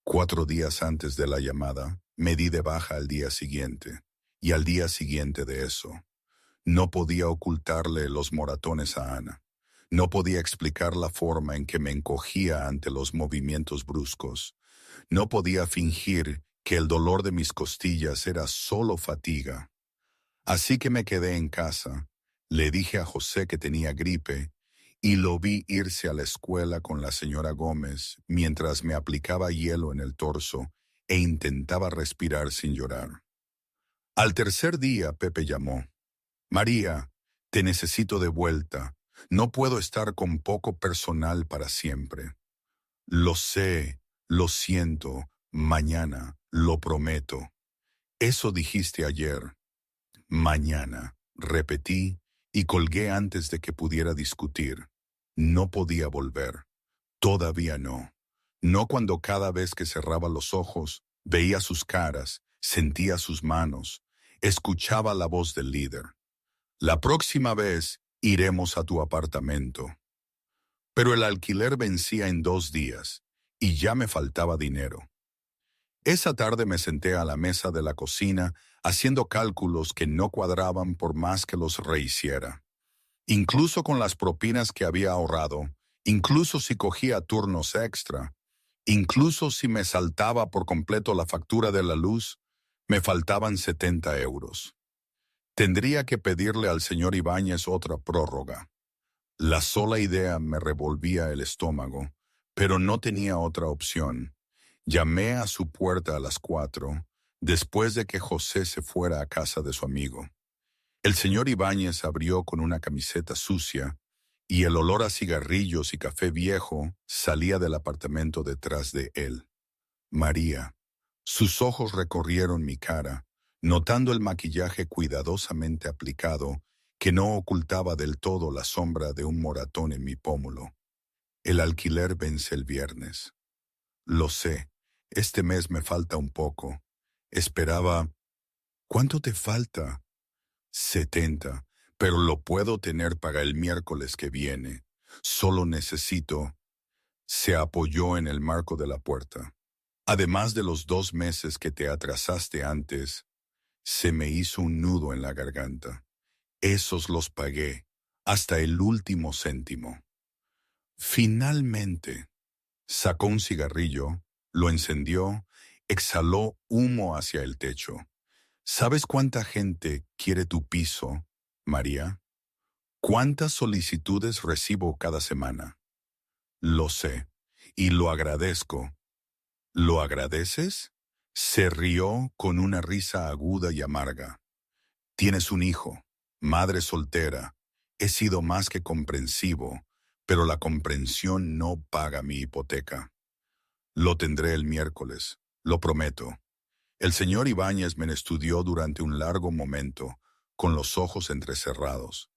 4 días antes de la llamada, me di de baja al día siguiente, y al día siguiente de eso. No podía ocultarle los moratones a Ana. No podía explicar la forma en que me encogía ante los movimientos bruscos. No podía fingir que el dolor de mis costillas era solo fatiga. Así que me quedé en casa, le dije a José que tenía gripe y lo vi irse a la escuela con la señora Gómez mientras me aplicaba hielo en el torso e intentaba respirar sin llorar. Al tercer día Pepe llamó. María, te necesito de vuelta. No puedo estar con poco personal para siempre. Lo sé, lo siento, mañana, lo prometo. Eso dijiste ayer. Mañana, repetí y colgué antes de que pudiera discutir. No podía volver. Todavía no. No cuando cada vez que cerraba los ojos, veía sus caras, sentía sus manos, escuchaba la voz del líder. La próxima vez iremos a tu apartamento. Pero el alquiler vencía en 2 días y ya me faltaba dinero. Esa tarde me senté a la mesa de la cocina haciendo cálculos que no cuadraban por más que los rehiciera. Incluso con las propinas que había ahorrado, incluso si cogía turnos extra, incluso si me saltaba por completo la factura de la luz, me faltaban 70 euros. Tendría que pedirle al señor Ibáñez otra prórroga. La sola idea me revolvía el estómago, pero no tenía otra opción. Llamé a su puerta a las 4, después de que José se fuera a casa de su amigo. El señor Ibáñez abrió con una camiseta sucia y el olor a cigarrillos y café viejo salía del apartamento detrás de él. María. Sus ojos recorrieron mi cara, notando el maquillaje cuidadosamente aplicado que no ocultaba del todo la sombra de un moratón en mi pómulo. El alquiler vence el viernes. Lo sé, este mes me falta un poco. Esperaba... ¿Cuánto te falta? 70, pero lo puedo tener para el miércoles que viene. Solo necesito... Se apoyó en el marco de la puerta. Además de los 2 meses que te atrasaste antes, se me hizo un nudo en la garganta. Esos los pagué, hasta el último céntimo. Finalmente, sacó un cigarrillo, lo encendió, exhaló humo hacia el techo. ¿Sabes cuánta gente quiere tu piso, María? ¿Cuántas solicitudes recibo cada semana? Lo sé, y lo agradezco. ¿Lo agradeces? Se rió con una risa aguda y amarga. Tienes un hijo, madre soltera. He sido más que comprensivo, pero la comprensión no paga mi hipoteca. Lo tendré el miércoles, lo prometo. El señor Ibáñez me estudió durante un largo momento, con los ojos entrecerrados.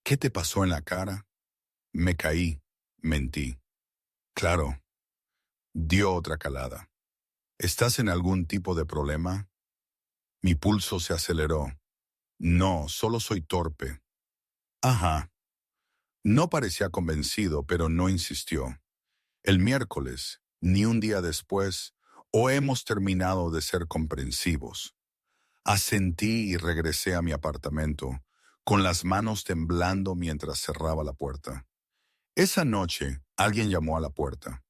¿Qué te pasó en la cara? Me caí, mentí. Claro, dio otra calada. ¿Estás en algún tipo de problema? Mi pulso se aceleró. No, solo soy torpe. Ajá. No parecía convencido, pero no insistió. El miércoles, ni un día después, o hemos terminado de ser comprensivos. Asentí y regresé a mi apartamento, con las manos temblando mientras cerraba la puerta. Esa noche, alguien llamó a la puerta.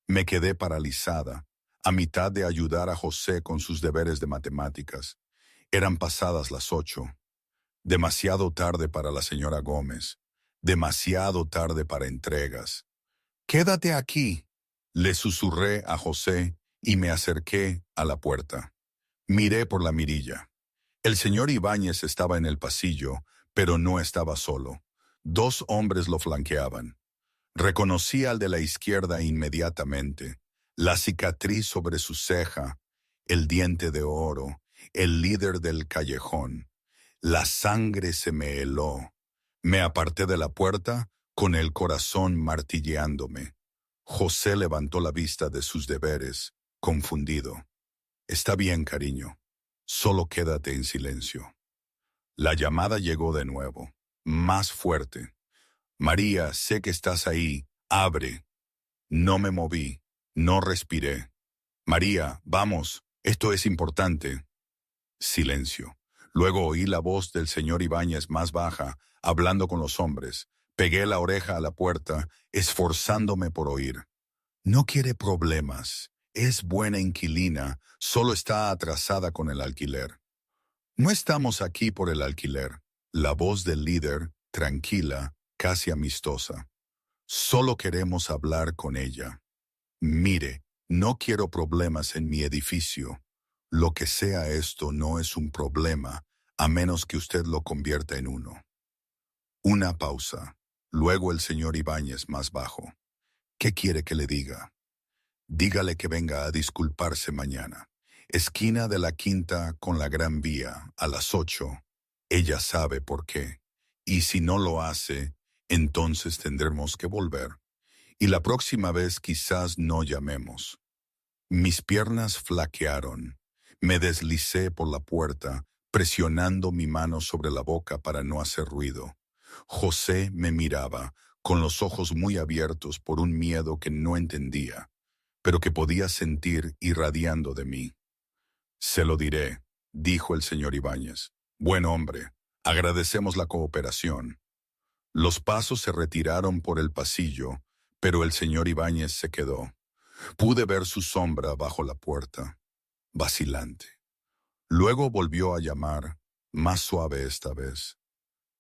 Me quedé paralizada, a mitad de ayudar a José con sus deberes de matemáticas. Eran pasadas las 8. Demasiado tarde para la señora Gómez. Demasiado tarde para entregas. «Quédate aquí», le susurré a José y me acerqué a la puerta. Miré por la mirilla. El señor Ibáñez estaba en el pasillo, pero no estaba solo. 2 hombres lo flanqueaban. Reconocí al de la izquierda inmediatamente. La cicatriz sobre su ceja, el diente de oro, el líder del callejón. La sangre se me heló. Me aparté de la puerta con el corazón martilleándome. José levantó la vista de sus deberes, confundido. Está bien, cariño. Solo quédate en silencio. La llamada llegó de nuevo, más fuerte. María, sé que estás ahí. Abre. No me moví. No respiré. María, vamos. Esto es importante. Silencio. Luego oí la voz del señor Ibáñez más baja, hablando con los hombres. Pegué la oreja a la puerta, esforzándome por oír. No quiere problemas. Es buena inquilina, solo está atrasada con el alquiler. No estamos aquí por el alquiler. La voz del líder, tranquila, casi amistosa. Solo queremos hablar con ella. Mire, no quiero problemas en mi edificio. Lo que sea esto no es un problema, a menos que usted lo convierta en uno. Una pausa. Luego el señor Ibáñez más bajo. ¿Qué quiere que le diga? Dígale que venga a disculparse mañana. Esquina de la Quinta con la Gran Vía, a las 8. Ella sabe por qué. Y si no lo hace, entonces tendremos que volver. Y la próxima vez quizás no llamemos. Mis piernas flaquearon. Me deslicé por la puerta, presionando mi mano sobre la boca para no hacer ruido. José me miraba, con los ojos muy abiertos por un miedo que no entendía, pero que podía sentir irradiando de mí. Se lo diré, dijo el señor Ibáñez. Buen hombre, agradecemos la cooperación. Los pasos se retiraron por el pasillo, pero el señor Ibáñez se quedó. Pude ver su sombra bajo la puerta, vacilante. Luego volvió a llamar, más suave esta vez.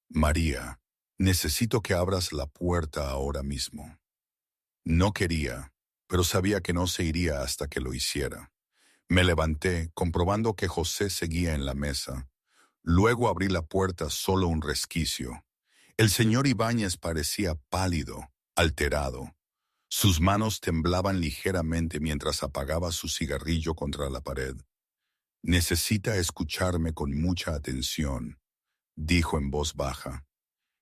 María, necesito que abras la puerta ahora mismo. No quería, pero sabía que no se iría hasta que lo hiciera. Me levanté, comprobando que José seguía en la mesa. Luego abrí la puerta solo un resquicio. El señor Ibáñez parecía pálido, alterado. Sus manos temblaban ligeramente mientras apagaba su cigarrillo contra la pared. Necesita escucharme con mucha atención, dijo en voz baja.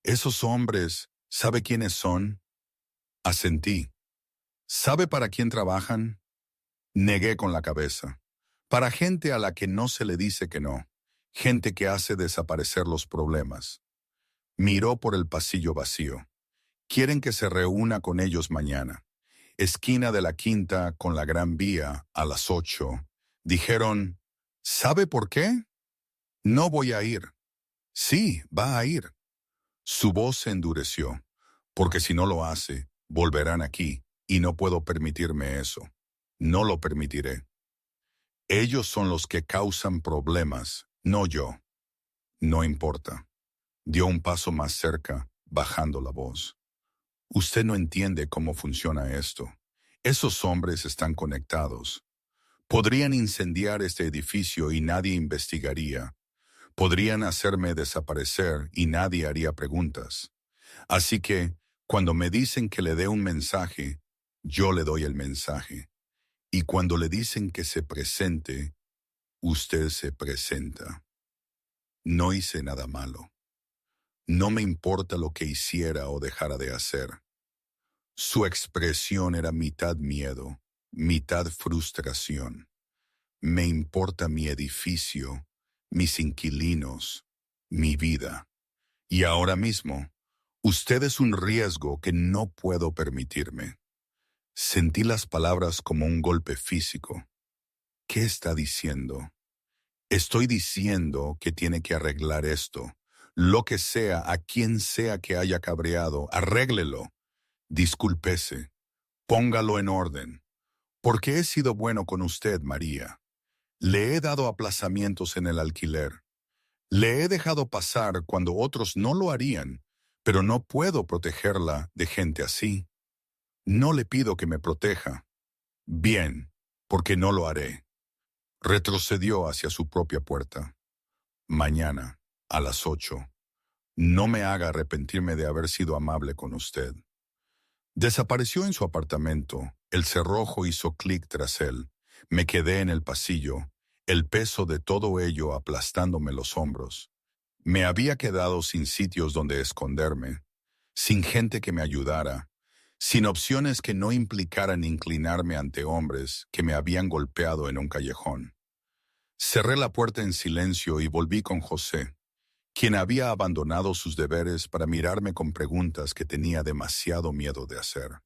Esos hombres, ¿sabe quiénes son? Asentí. ¿Sabe para quién trabajan? Negué con la cabeza. Para gente a la que no se le dice que no. Gente que hace desaparecer los problemas. Miró por el pasillo vacío. Quieren que se reúna con ellos mañana. Esquina de la Quinta con la Gran Vía, a las 8. Dijeron, ¿sabe por qué? No voy a ir. Sí, va a ir. Su voz se endureció, porque si no lo hace, volverán aquí, y no puedo permitirme eso. No lo permitiré. Ellos son los que causan problemas, no yo. No importa. Dio un paso más cerca, bajando la voz. Usted no entiende cómo funciona esto. Esos hombres están conectados. Podrían incendiar este edificio y nadie investigaría. Podrían hacerme desaparecer y nadie haría preguntas. Así que, cuando me dicen que le dé un mensaje, yo le doy el mensaje. Y cuando le dicen que se presente, usted se presenta. No hice nada malo. No me importa lo que hiciera o dejara de hacer. Su expresión era mitad miedo, mitad frustración. Me importa mi edificio, mis inquilinos, mi vida. Y ahora mismo, usted es un riesgo que no puedo permitirme. Sentí las palabras como un golpe físico. ¿Qué está diciendo? Estoy diciendo que tiene que arreglar esto. Lo que sea, a quien sea que haya cabreado, arréglelo. Discúlpese. Póngalo en orden. Porque he sido bueno con usted, María. Le he dado aplazamientos en el alquiler. Le he dejado pasar cuando otros no lo harían, pero no puedo protegerla de gente así. No le pido que me proteja. Bien, porque no lo haré. Retrocedió hacia su propia puerta. Mañana, a las 8. No me haga arrepentirme de haber sido amable con usted. Desapareció en su apartamento. El cerrojo hizo clic tras él. Me quedé en el pasillo, el peso de todo ello aplastándome los hombros. Me había quedado sin sitios donde esconderme, sin gente que me ayudara, sin opciones que no implicaran inclinarme ante hombres que me habían golpeado en un callejón. Cerré la puerta en silencio y volví con José, quien había abandonado sus deberes para mirarme con preguntas que tenía demasiado miedo de hacer.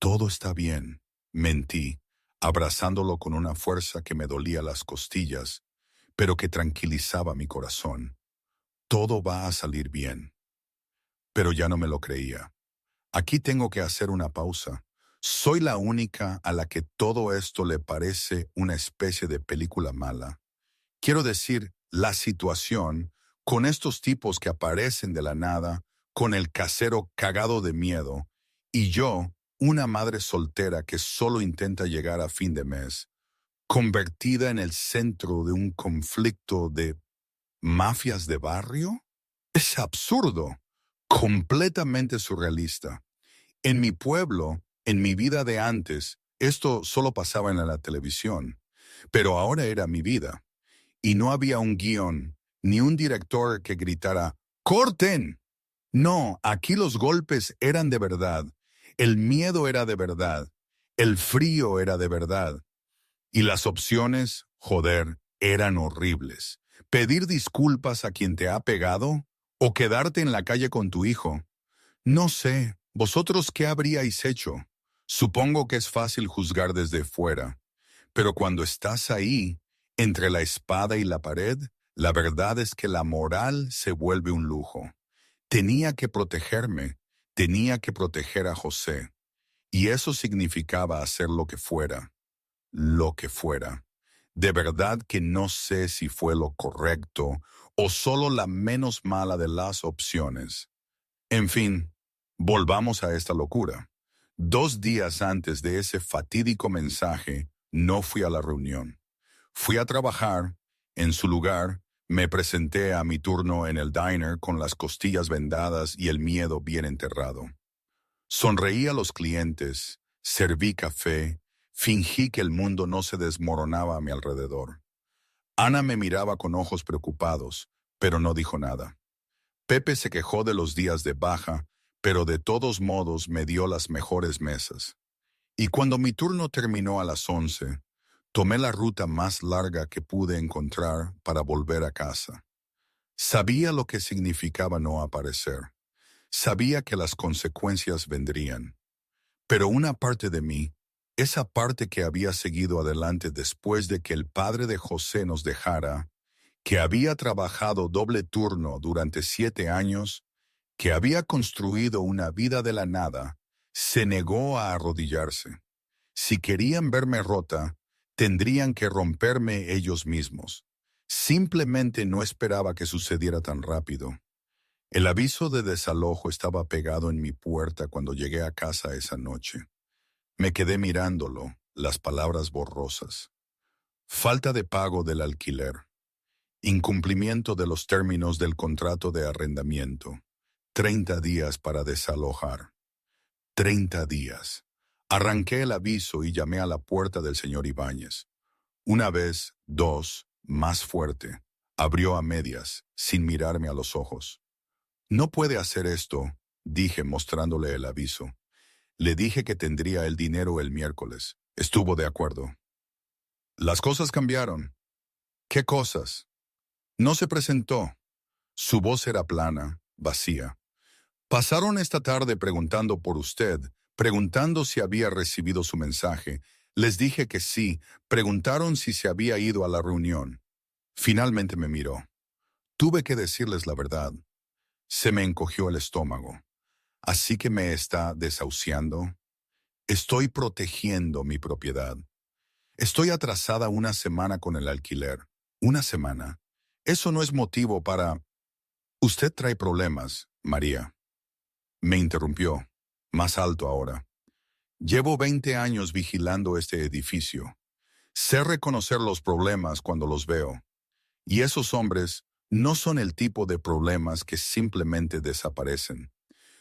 Todo está bien, mentí, abrazándolo con una fuerza que me dolía las costillas, pero que tranquilizaba mi corazón. Todo va a salir bien. Pero ya no me lo creía. Aquí tengo que hacer una pausa. Soy la única a la que todo esto le parece una especie de película mala. Quiero decir, la situación, con estos tipos que aparecen de la nada, con el casero cagado de miedo, y yo, una madre soltera que solo intenta llegar a fin de mes, convertida en el centro de un conflicto de mafias de barrio. Es absurdo, completamente surrealista. En mi pueblo, en mi vida de antes, esto solo pasaba en la televisión, pero ahora era mi vida. Y no había un guión, ni un director que gritara, ¡corten! No, aquí los golpes eran de verdad, el miedo era de verdad, el frío era de verdad. Y las opciones, joder, eran horribles. Pedir disculpas a quien te ha pegado o quedarte en la calle con tu hijo. No sé, ¿vosotros qué habríais hecho? Supongo que es fácil juzgar desde fuera, pero cuando estás ahí, entre la espada y la pared, la verdad es que la moral se vuelve un lujo. Tenía que protegerme, tenía que proteger a José, y eso significaba hacer lo que fuera. Lo que fuera. De verdad que no sé si fue lo correcto o solo la menos mala de las opciones. En fin, volvamos a esta locura. 2 días antes de ese fatídico mensaje, no fui a la reunión. Fui a trabajar. En su lugar, me presenté a mi turno en el diner con las costillas vendadas y el miedo bien enterrado. Sonreí a los clientes, serví café, fingí que el mundo no se desmoronaba a mi alrededor. Ana me miraba con ojos preocupados, pero no dijo nada. Pepe se quejó de los días de baja, pero de todos modos me dio las mejores mesas. Y cuando mi turno terminó a las 11, tomé la ruta más larga que pude encontrar para volver a casa. Sabía lo que significaba no aparecer. Sabía que las consecuencias vendrían. Pero una parte de mí, esa parte que había seguido adelante después de que el padre de José nos dejara, que había trabajado doble turno durante 7 años, que había construido una vida de la nada, se negó a arrodillarse. Si querían verme rota, tendrían que romperme ellos mismos. Simplemente no esperaba que sucediera tan rápido. El aviso de desalojo estaba pegado en mi puerta cuando llegué a casa esa noche. Me quedé mirándolo, las palabras borrosas. Falta de pago del alquiler. Incumplimiento de los términos del contrato de arrendamiento. 30 días para desalojar. 30 días. Arranqué el aviso y llamé a la puerta del señor Ibáñez. Una vez, dos, más fuerte. Abrió a medias, sin mirarme a los ojos. No puede hacer esto, dije mostrándole el aviso. Le dije que tendría el dinero el miércoles. Estuvo de acuerdo. Las cosas cambiaron. ¿Qué cosas? No se presentó. Su voz era plana, vacía. Pasaron esta tarde preguntando por usted, preguntando si había recibido su mensaje. Les dije que sí, preguntaron si se había ido a la reunión. Finalmente me miró. Tuve que decirles la verdad. Se me encogió el estómago. ¿Así que me está desahuciando? Estoy protegiendo mi propiedad. Estoy atrasada una semana con el alquiler. ¿Una semana? Eso no es motivo para... Usted trae problemas, María. Me interrumpió, más alto ahora. Llevo 20 años vigilando este edificio. Sé reconocer los problemas cuando los veo. Y esos hombres no son el tipo de problemas que simplemente desaparecen.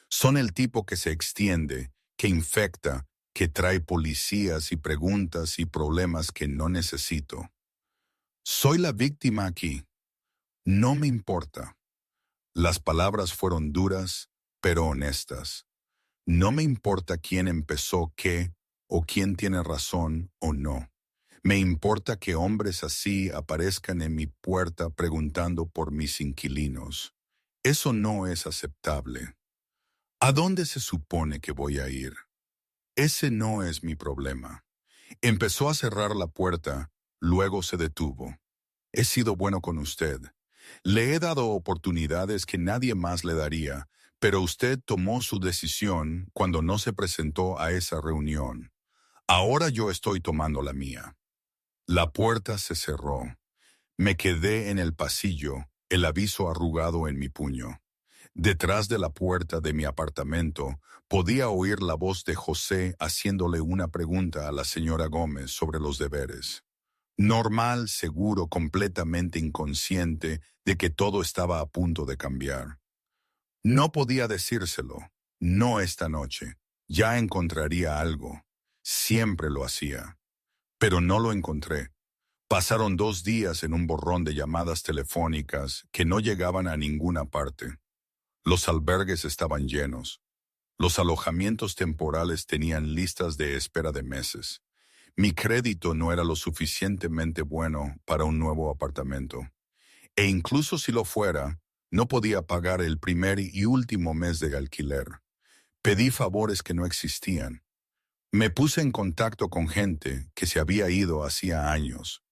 Son el tipo que se extiende, que infecta, que trae policías y preguntas y problemas que no necesito. Soy la víctima aquí. No me importa. Las palabras fueron duras, pero honestas. No me importa quién empezó qué, o quién tiene razón o no. Me importa que hombres así aparezcan en mi puerta preguntando por mis inquilinos. Eso no es aceptable. ¿A dónde se supone que voy a ir? Ese no es mi problema. Empezó a cerrar la puerta, luego se detuvo. He sido bueno con usted. Le he dado oportunidades que nadie más le daría, pero usted tomó su decisión cuando no se presentó a esa reunión. Ahora yo estoy tomando la mía. La puerta se cerró. Me quedé en el pasillo, el aviso arrugado en mi puño. Detrás de la puerta de mi apartamento podía oír la voz de José haciéndole una pregunta a la señora Gómez sobre los deberes. Normal, seguro, completamente inconsciente de que todo estaba a punto de cambiar. No podía decírselo, no esta noche. Ya encontraría algo. Siempre lo hacía. Pero no lo encontré. Pasaron 2 días en un borrón de llamadas telefónicas que no llegaban a ninguna parte. Los albergues estaban llenos. Los alojamientos temporales tenían listas de espera de meses. Mi crédito no era lo suficientemente bueno para un nuevo apartamento. E incluso si lo fuera, no podía pagar el primer y último mes de alquiler. Pedí favores que no existían. Me puse en contacto con gente que se había ido hacía años.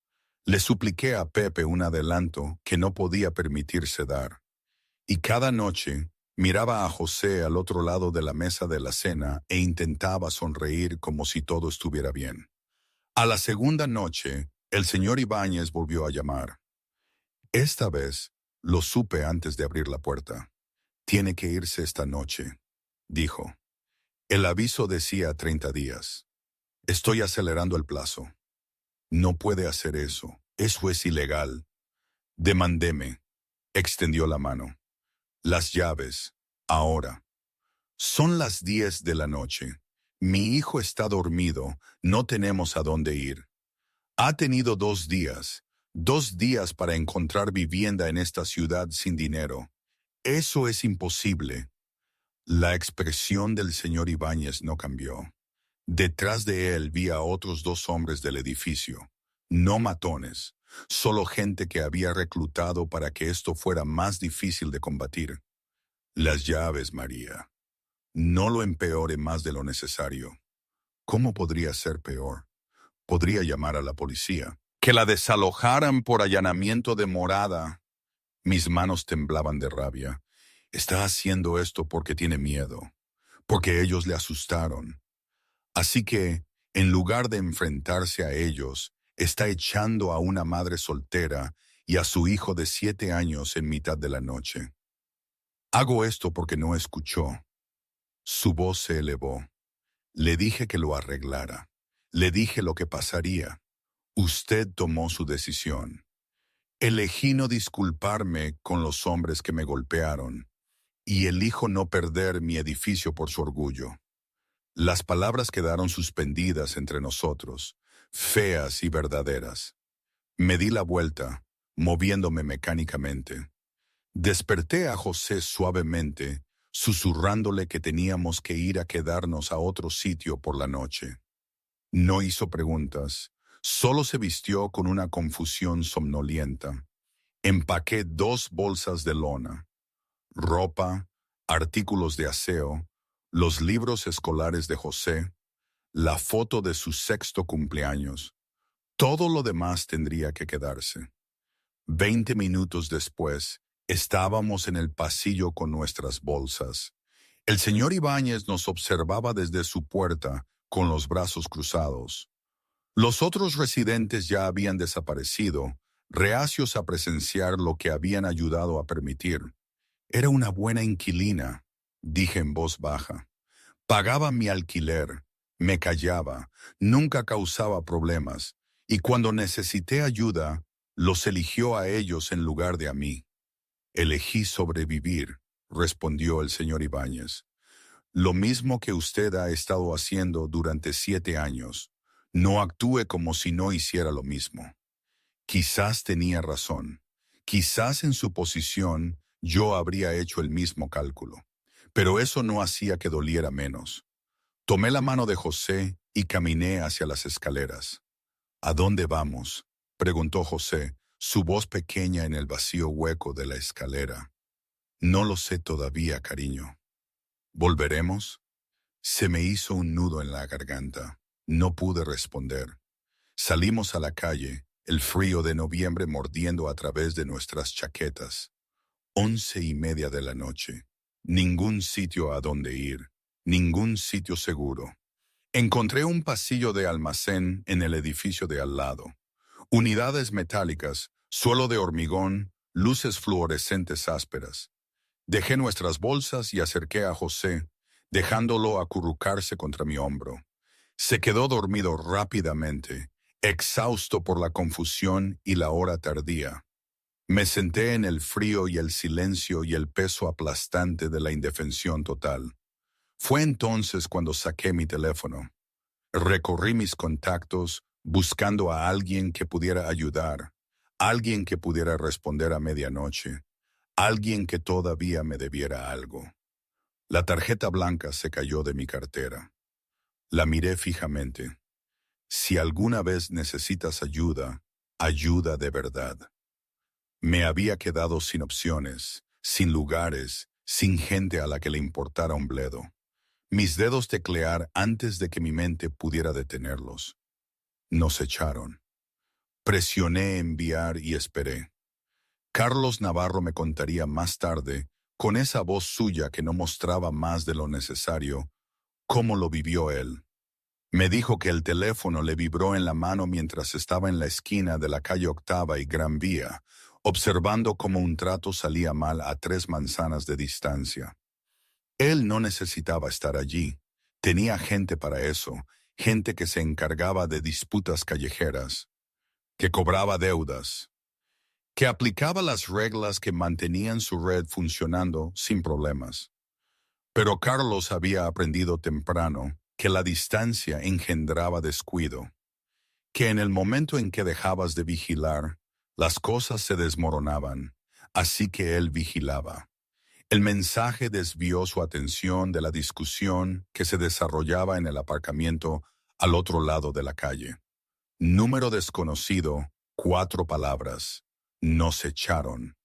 Le supliqué a Pepe un adelanto que no podía permitirse dar. Y cada noche miraba a José al otro lado de la mesa de la cena e intentaba sonreír como si todo estuviera bien. A la segunda noche, el señor Ibáñez volvió a llamar. Esta vez, lo supe antes de abrir la puerta. Tiene que irse esta noche, dijo. El aviso decía 30 días. Estoy acelerando el plazo. No puede hacer eso. Eso es ilegal. Demandeme. Extendió la mano. Las llaves. Ahora. Son las 10 de la noche. Mi hijo está dormido. No tenemos a dónde ir. Ha tenido 2 días para encontrar vivienda en esta ciudad sin dinero. Eso es imposible. La expresión del señor Ibáñez no cambió. Detrás de él vi a otros 2 hombres del edificio. No matones, solo gente que había reclutado para que esto fuera más difícil de combatir. Las llaves, María. No lo empeore más de lo necesario. ¿Cómo podría ser peor? Podría llamar a la policía. Que la desalojaran por allanamiento de morada. Mis manos temblaban de rabia. Está haciendo esto porque tiene miedo, porque ellos le asustaron. Así que, en lugar de enfrentarse a ellos, está echando a una madre soltera y a su hijo de 7 años en mitad de la noche. Hago esto porque no escuchó. Su voz se elevó. Le dije que lo arreglara. Le dije lo que pasaría. Usted tomó su decisión. Elegí no disculparme con los hombres que me golpearon y elijo no perder mi edificio por su orgullo. Las palabras quedaron suspendidas entre nosotros, feas y verdaderas. Me di la vuelta, moviéndome mecánicamente. Desperté a José suavemente, susurrándole que teníamos que ir a quedarnos a otro sitio por la noche. No hizo preguntas, solo se vistió con una confusión somnolienta. Empaqué 2 bolsas de lona, ropa, artículos de aseo, los libros escolares de José, la foto de su 6º cumpleaños. Todo lo demás tendría que quedarse. 20 minutos después, estábamos en el pasillo con nuestras bolsas. El señor Ibáñez nos observaba desde su puerta, con los brazos cruzados. Los otros residentes ya habían desaparecido, reacios a presenciar lo que habían ayudado a permitir. Era una buena inquilina, dije en voz baja. Pagaba mi alquiler, me callaba, nunca causaba problemas, y cuando necesité ayuda, los eligió a ellos en lugar de a mí. Elegí sobrevivir, respondió el señor Ibáñez. Lo mismo que usted ha estado haciendo durante 7 años. No actúe como si no hiciera lo mismo. Quizás tenía razón. Quizás en su posición yo habría hecho el mismo cálculo. Pero eso no hacía que doliera menos. Tomé la mano de José y caminé hacia las escaleras. ¿A dónde vamos?, preguntó José, su voz pequeña en el vacío hueco de la escalera. No lo sé todavía, cariño. ¿Volveremos? Se me hizo un nudo en la garganta. No pude responder. Salimos a la calle, el frío de noviembre mordiendo a través de nuestras chaquetas. 11:30 de la noche. Ningún sitio a donde ir. Ningún sitio seguro. Encontré un pasillo de almacén en el edificio de al lado. Unidades metálicas, suelo de hormigón, luces fluorescentes ásperas. Dejé nuestras bolsas y acerqué a José, dejándolo acurrucarse contra mi hombro. Se quedó dormido rápidamente, exhausto por la confusión y la hora tardía. Me senté en el frío y el silencio y el peso aplastante de la indefensión total. Fue entonces cuando saqué mi teléfono. Recorrí mis contactos buscando a alguien que pudiera ayudar, alguien que pudiera responder a medianoche, alguien que todavía me debiera algo. La tarjeta blanca se cayó de mi cartera. La miré fijamente. Si alguna vez necesitas ayuda, ayuda de verdad. Me había quedado sin opciones, sin lugares, sin gente a la que le importara un bledo. Mis dedos teclear antes de que mi mente pudiera detenerlos. Nos echaron. Presioné enviar y esperé. Carlos Navarro me contaría más tarde, con esa voz suya que no mostraba más de lo necesario, cómo lo vivió él. Me dijo que el teléfono le vibró en la mano mientras estaba en la esquina de la calle Octava y Gran Vía, observando cómo un trato salía mal a 3 manzanas de distancia. Él no necesitaba estar allí. Tenía gente para eso, gente que se encargaba de disputas callejeras, que cobraba deudas, que aplicaba las reglas que mantenían su red funcionando sin problemas. Pero Carlos había aprendido temprano que la distancia engendraba descuido, que en el momento en que dejabas de vigilar, las cosas se desmoronaban, así que él vigilaba. El mensaje desvió su atención de la discusión que se desarrollaba en el aparcamiento al otro lado de la calle. Número desconocido, 4 palabras. Nos echaron.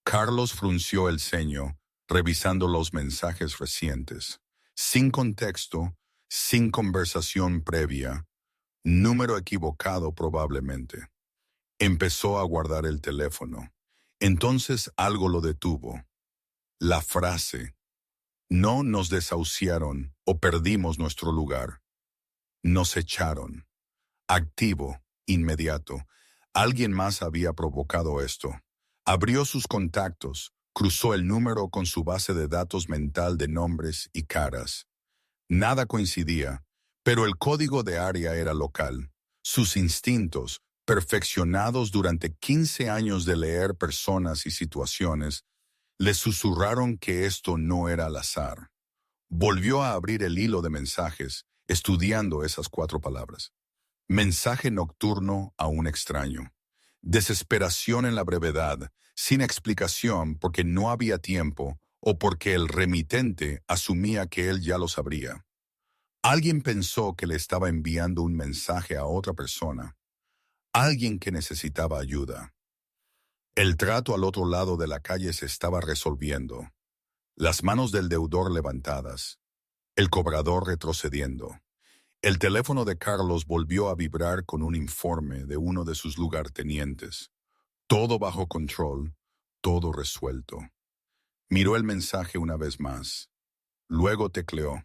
Carlos frunció el ceño, revisando los mensajes recientes. Sin contexto, sin conversación previa, número equivocado probablemente. Empezó a guardar el teléfono. Entonces algo lo detuvo. La frase, no nos desahuciaron o perdimos nuestro lugar. Nos echaron. Activo, inmediato. Alguien más había provocado esto. Abrió sus contactos, cruzó el número con su base de datos mental de nombres y caras. Nada coincidía, Pero el código de área era local. Sus instintos, perfeccionados durante 15 años de leer personas y situaciones, le susurraron que esto no era al azar. Volvió a abrir el hilo de mensajes, estudiando esas 4 palabras. Mensaje nocturno a un extraño. Desesperación en la brevedad, sin explicación porque no había tiempo o porque el remitente asumía que él ya lo sabría. Alguien pensó que le estaba enviando un mensaje a otra persona, alguien que necesitaba ayuda. El trato al otro lado de la calle se estaba resolviendo, las manos del deudor levantadas, el cobrador retrocediendo. El teléfono de Carlos volvió a vibrar con un informe de uno de sus lugartenientes. Todo bajo control, todo resuelto. Miró el mensaje una vez más. Luego tecleó: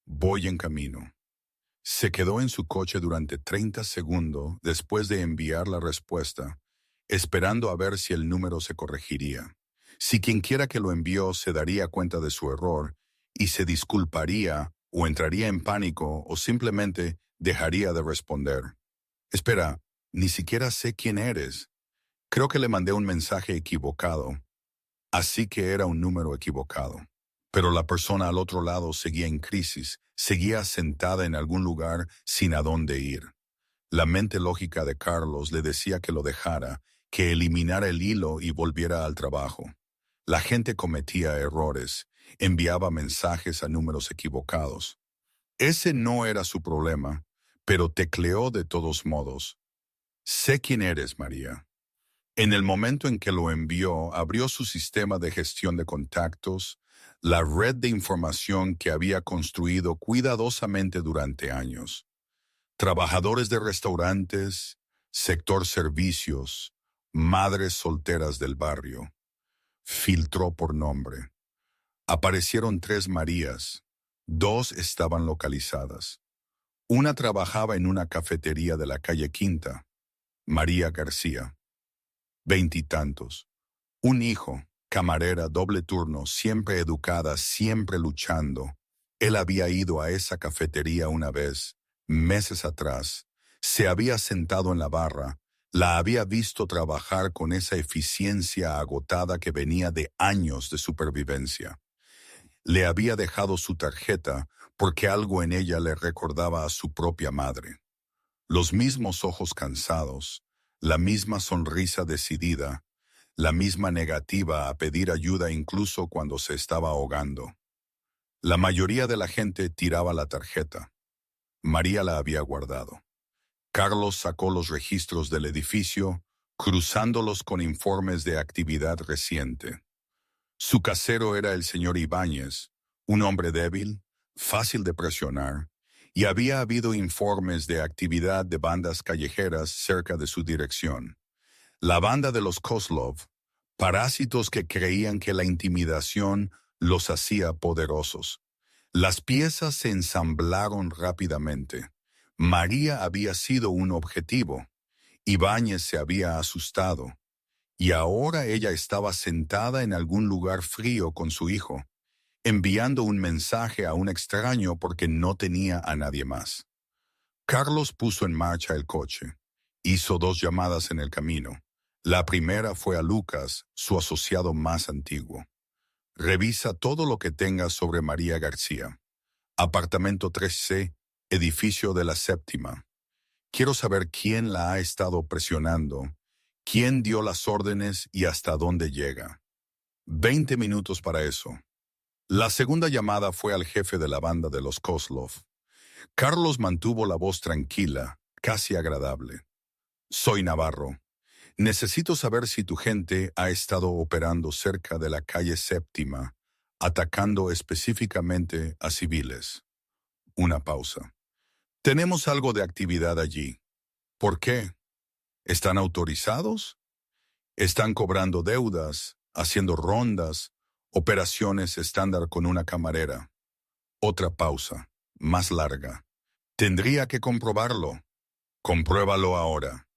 voy en camino. Se quedó en su coche durante 30 segundos después de enviar la respuesta, esperando a ver si el número se corregiría. Si quienquiera que lo envió se daría cuenta de su error y se disculparía o entraría en pánico o simplemente dejaría de responder. Espera, ni siquiera sé quién eres. Creo que le mandé un mensaje equivocado. Así que era un número equivocado. Pero la persona al otro lado seguía en crisis, seguía sentada en algún lugar sin a dónde ir. La mente lógica de Carlos le decía que lo dejara, que eliminara el hilo y volviera al trabajo. La gente cometía errores, enviaba mensajes a números equivocados. Ese no era su problema, pero tecleó de todos modos. Sé quién eres, María. En el momento en que lo envió, abrió su sistema de gestión de contactos, la red de información que había construido cuidadosamente durante años. Trabajadores de restaurantes, sector servicios, madres solteras del barrio. Filtró por nombre. Aparecieron 3 Marías. 2 estaban localizadas. Una trabajaba en una cafetería de la calle Quinta, María García. 20 y tantos. Un hijo, camarera, doble turno, siempre educada, siempre luchando. Él había ido a esa cafetería una vez, meses atrás. Se había sentado en la barra, la había visto trabajar con esa eficiencia agotada que venía de años de supervivencia. Le había dejado su tarjeta porque algo en ella le recordaba a su propia madre. Los mismos ojos cansados, la misma sonrisa decidida, la misma negativa a pedir ayuda incluso cuando se estaba ahogando. La mayoría de la gente tiraba la tarjeta. María la había guardado. Carlos sacó los registros del edificio, cruzándolos con informes de actividad reciente. Su casero era el señor Ibáñez, un hombre débil, fácil de presionar, y había habido informes de actividad de bandas callejeras cerca de su dirección. La banda de los Kozlov, parásitos que creían que la intimidación los hacía poderosos. Las piezas se ensamblaron rápidamente. María había sido un objetivo. Ibáñez se había asustado. Y ahora ella estaba sentada en algún lugar frío con su hijo, enviando un mensaje a un extraño porque no tenía a nadie más. Carlos puso en marcha el coche. Hizo 2 llamadas en el camino. La primera fue a Lucas, su asociado más antiguo. Revisa todo lo que tengas sobre María García. Apartamento 3C, edificio de la Séptima. Quiero saber quién la ha estado presionando, quién dio las órdenes y hasta dónde llega. 20 minutos para eso. La segunda llamada fue al jefe de la banda de los Kozlov. Carlos mantuvo la voz tranquila, casi agradable. Soy Navarro. Necesito saber si tu gente ha estado operando cerca de la calle Séptima, atacando específicamente a civiles. Una pausa. Tenemos algo de actividad allí. ¿Por qué? ¿Están autorizados? Están cobrando deudas, haciendo rondas, operaciones estándar con una camarera. Otra pausa, más larga. Tendría que comprobarlo. Compruébalo ahora.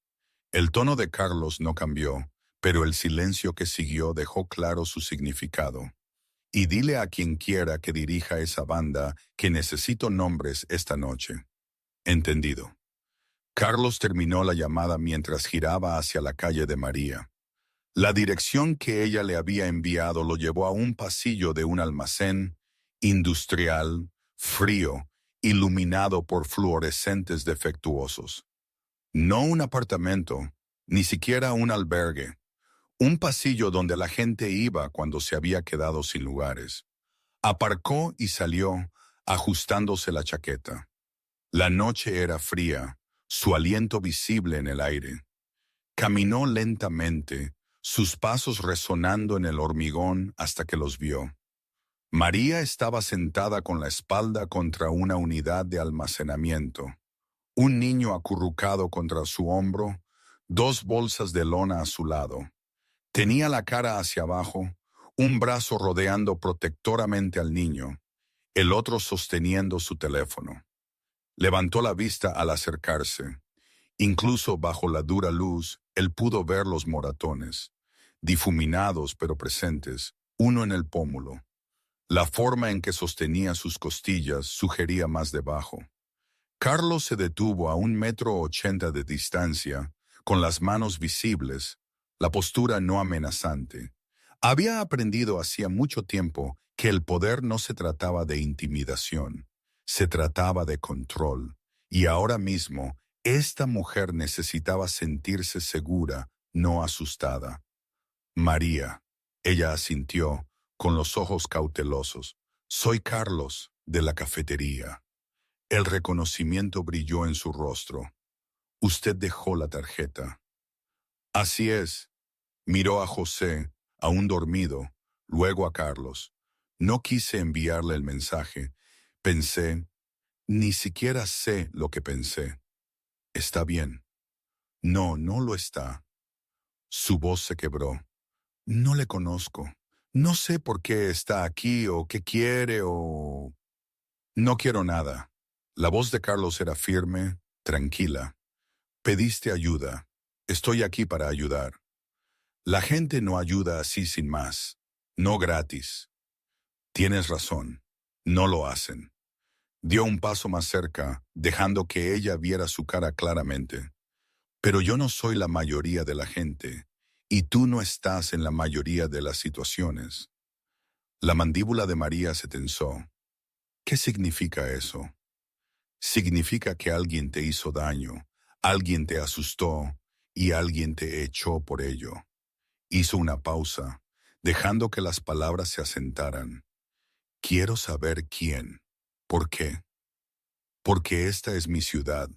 El tono de Carlos no cambió, pero el silencio que siguió dejó claro su significado. Y dile a quien quiera que dirija esa banda que necesito nombres esta noche. Entendido. Carlos terminó la llamada mientras giraba hacia la calle de María. La dirección que ella le había enviado lo llevó a un pasillo de un almacén industrial, frío, iluminado por fluorescentes defectuosos. No un apartamento, ni siquiera un albergue. Un pasillo donde la gente iba cuando se había quedado sin lugares. Aparcó y salió, ajustándose la chaqueta. La noche era fría, su aliento visible en el aire. Caminó lentamente, sus pasos resonando en el hormigón hasta que los vio. María estaba sentada con la espalda contra una unidad de almacenamiento. Un niño acurrucado contra su hombro, dos bolsas de lona a su lado. Tenía la cara hacia abajo, un brazo rodeando protectoramente al niño, el otro sosteniendo su teléfono. Levantó la vista al acercarse. Incluso bajo la dura luz, él pudo ver los moratones, difuminados pero presentes, uno en el pómulo. La forma en que sostenía sus costillas sugería más debajo. Carlos se detuvo a 1,80 m de distancia, con las manos visibles, la postura no amenazante. Había aprendido hacía mucho tiempo que el poder no se trataba de intimidación, se trataba de control, y ahora mismo esta mujer necesitaba sentirse segura, no asustada. María, ella asintió, con los ojos cautelosos. Soy Carlos, de la cafetería. El reconocimiento brilló en su rostro. Usted dejó la tarjeta. Así es. Miró a José, aún dormido, luego a Carlos. No quise enviarle el mensaje. Pensé, ni siquiera sé lo que pensé. Está bien. No, no lo está. Su voz se quebró. No le conozco. No sé por qué está aquí o qué quiere o... No quiero nada. La voz de Carlos era firme, tranquila. Pediste ayuda. Estoy aquí para ayudar. La gente no ayuda así sin más. No gratis. Tienes razón. No lo hacen. Dio un paso más cerca, dejando que ella viera su cara claramente. Pero yo no soy la mayoría de la gente, y tú no estás en la mayoría de las situaciones. La mandíbula de María se tensó. ¿Qué significa eso? Significa que alguien te hizo daño, alguien te asustó y alguien te echó por ello. Hizo una pausa, dejando que las palabras se asentaran. Quiero saber quién. ¿Por qué? Porque esta es mi ciudad,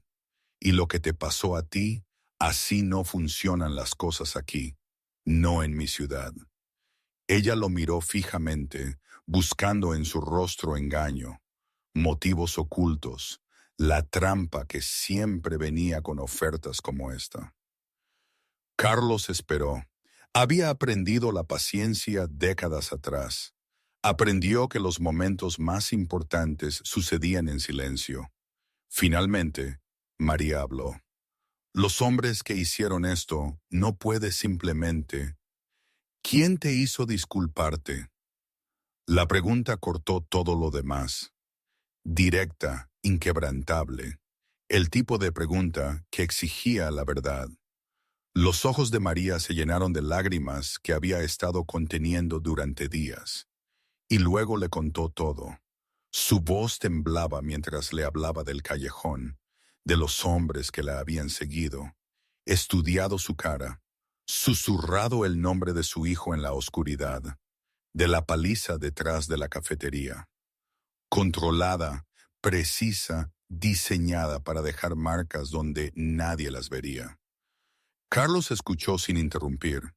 y lo que te pasó a ti, así no funcionan las cosas aquí, no en mi ciudad. Ella lo miró fijamente, buscando en su rostro engaño, motivos ocultos, la trampa que siempre venía con ofertas como esta. Carlos esperó. Había aprendido la paciencia décadas atrás. Aprendió que los momentos más importantes sucedían en silencio. Finalmente, María habló. Los hombres que hicieron esto no puede simplemente... ¿Quién te hizo disculparte? La pregunta cortó todo lo demás. Directa, inquebrantable. El tipo de pregunta que exigía la verdad. Los ojos de María se llenaron de lágrimas que había estado conteniendo durante días. Y luego le contó todo. Su voz temblaba mientras le hablaba del callejón, de los hombres que la habían seguido, estudiado su cara, susurrado el nombre de su hijo en la oscuridad, de la paliza detrás de la cafetería. Controlada, precisa, diseñada para dejar marcas donde nadie las vería. Carlos escuchó sin interrumpir.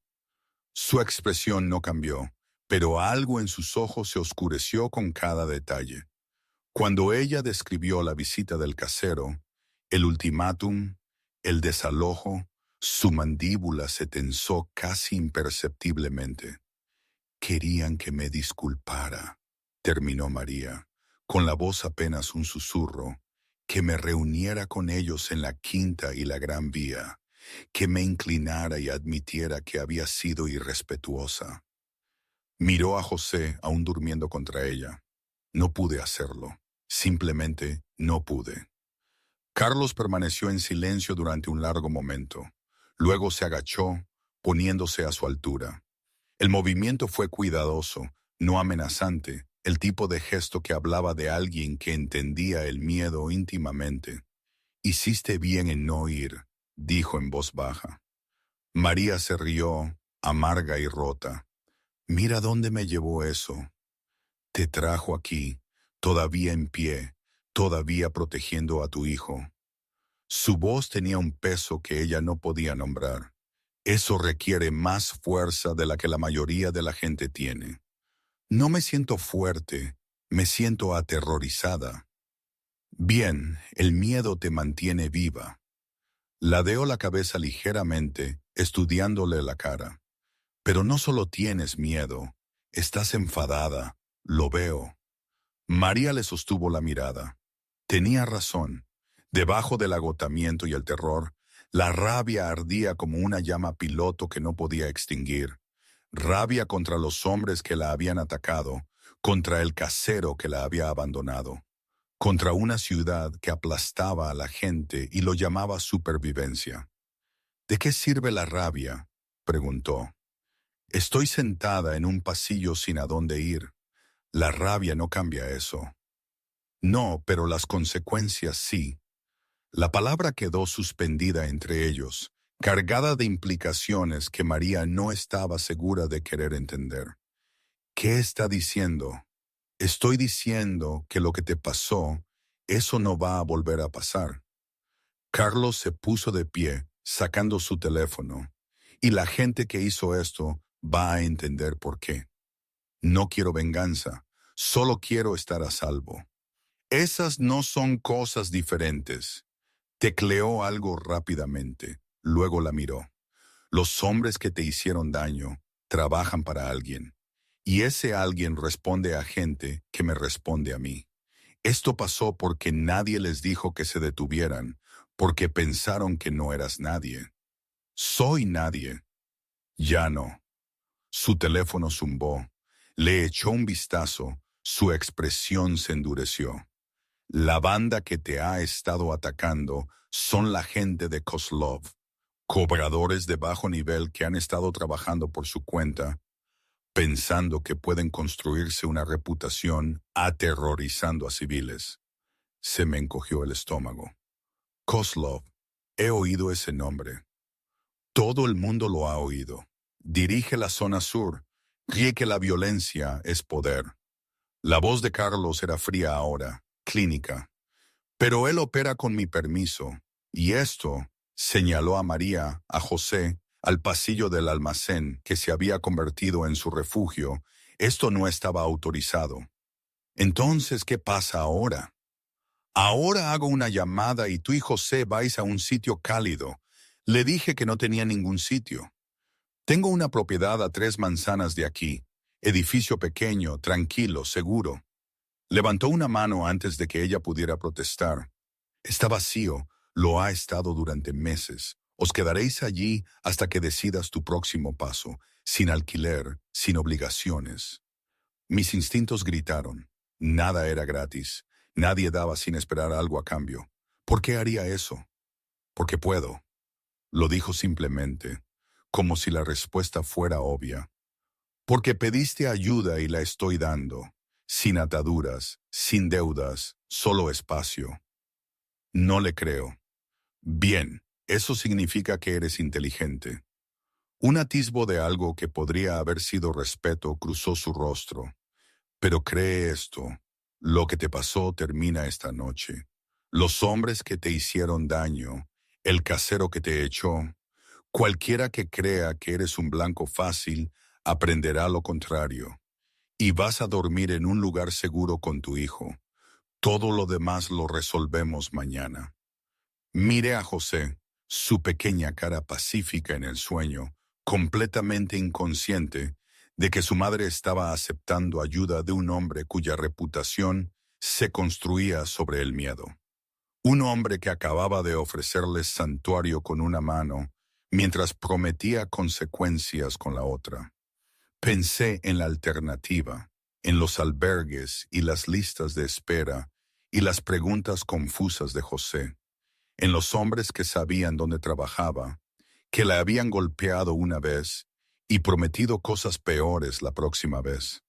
Su expresión no cambió, pero algo en sus ojos se oscureció con cada detalle. Cuando ella describió la visita del casero, el ultimátum, el desalojo, su mandíbula se tensó casi imperceptiblemente. Querían que me disculpara, terminó María, con la voz apenas un susurro, que me reuniera con ellos en la Quinta y la Gran Vía, que me inclinara y admitiera que había sido irrespetuosa. Miró a José aún durmiendo contra ella. No pude hacerlo. Simplemente no pude. Carlos permaneció en silencio durante un largo momento. Luego se agachó, poniéndose a su altura. El movimiento fue cuidadoso, no amenazante, el tipo de gesto que hablaba de alguien que entendía el miedo íntimamente. «Hiciste bien en no ir», dijo en voz baja. María se rió, amarga y rota. «Mira dónde me llevó eso. Te trajo aquí, todavía en pie, todavía protegiendo a tu hijo». Su voz tenía un peso que ella no podía nombrar. Eso requiere más fuerza de la que la mayoría de la gente tiene. No me siento fuerte, me siento aterrorizada. Bien, el miedo te mantiene viva. Ladeó la cabeza ligeramente, estudiándole la cara. Pero no solo tienes miedo, estás enfadada, lo veo. María le sostuvo la mirada. Tenía razón. Debajo del agotamiento y el terror, la rabia ardía como una llama piloto que no podía extinguir. Rabia contra los hombres que la habían atacado, contra el casero que la había abandonado, contra una ciudad que aplastaba a la gente y lo llamaba supervivencia. «¿De qué sirve la rabia?», preguntó. «Estoy sentada en un pasillo sin a dónde ir. La rabia no cambia eso». «No, pero las consecuencias sí». La palabra quedó suspendida entre ellos, cargada de implicaciones que María no estaba segura de querer entender. «¿Qué está diciendo?». «Estoy diciendo que lo que te pasó, eso no va a volver a pasar». Carlos se puso de pie, sacando su teléfono, y la gente que hizo esto va a entender por qué. «No quiero venganza, solo quiero estar a salvo». «Esas no son cosas diferentes». Tecleó algo rápidamente, luego la miró. «Los hombres que te hicieron daño trabajan para alguien, y ese alguien responde a gente que me responde a mí. Esto pasó porque nadie les dijo que se detuvieran, porque pensaron que no eras nadie. Soy nadie». «Ya no». Su teléfono zumbó. Le echó un vistazo, su expresión se endureció. «La banda que te ha estado atacando son la gente de Kozlov, cobradores de bajo nivel que han estado trabajando por su cuenta, pensando que pueden construirse una reputación aterrorizando a civiles». Se me encogió el estómago. «Kozlov, he oído ese nombre». «Todo el mundo lo ha oído. Dirige la zona sur, cree que la violencia es poder». La voz de Carlos era fría ahora, clínica. «Pero él opera con mi permiso, y esto», señaló a María, a José, al pasillo del almacén que se había convertido en su refugio, «esto no estaba autorizado». «Entonces, ¿qué pasa ahora?». «Ahora hago una llamada y tú y José vais a un sitio cálido». Le dije que no tenía ningún sitio. «Tengo una propiedad a 3 manzanas de aquí, edificio pequeño, tranquilo, seguro». Levantó una mano antes de que ella pudiera protestar. «Está vacío, lo ha estado durante meses. Os quedaréis allí hasta que decidas tu próximo paso, sin alquiler, sin obligaciones». Mis instintos gritaron. Nada era gratis. Nadie daba sin esperar algo a cambio. ¿Por qué haría eso? «Porque puedo». Lo dijo simplemente, como si la respuesta fuera obvia. «Porque pediste ayuda y la estoy dando. Sin ataduras, sin deudas, solo espacio». «No le creo». «Bien, eso significa que eres inteligente». Un atisbo de algo que podría haber sido respeto cruzó su rostro. «Pero cree esto, lo que te pasó termina esta noche. Los hombres que te hicieron daño, el casero que te echó, cualquiera que crea que eres un blanco fácil, aprenderá lo contrario. Y vas a dormir en un lugar seguro con tu hijo. Todo lo demás lo resolvemos mañana». Miré a José, su pequeña cara pacífica en el sueño, completamente inconsciente de que su madre estaba aceptando ayuda de un hombre cuya reputación se construía sobre el miedo. Un hombre que acababa de ofrecerles santuario con una mano, mientras prometía consecuencias con la otra. Pensé en la alternativa, en los albergues y las listas de espera y las preguntas confusas de José, en los hombres que sabían dónde trabajaba, que la habían golpeado una vez y prometido cosas peores la próxima vez,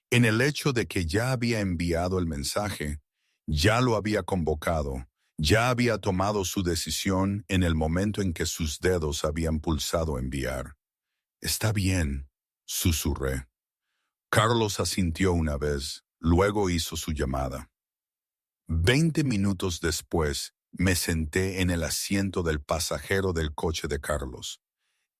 en el hecho de que ya había enviado el mensaje, ya lo había convocado, ya había tomado su decisión en el momento en que sus dedos habían pulsado enviar. Está bien, susurré. Carlos asintió una vez, luego hizo su llamada. 20 minutos después, me senté en el asiento del pasajero del coche de Carlos.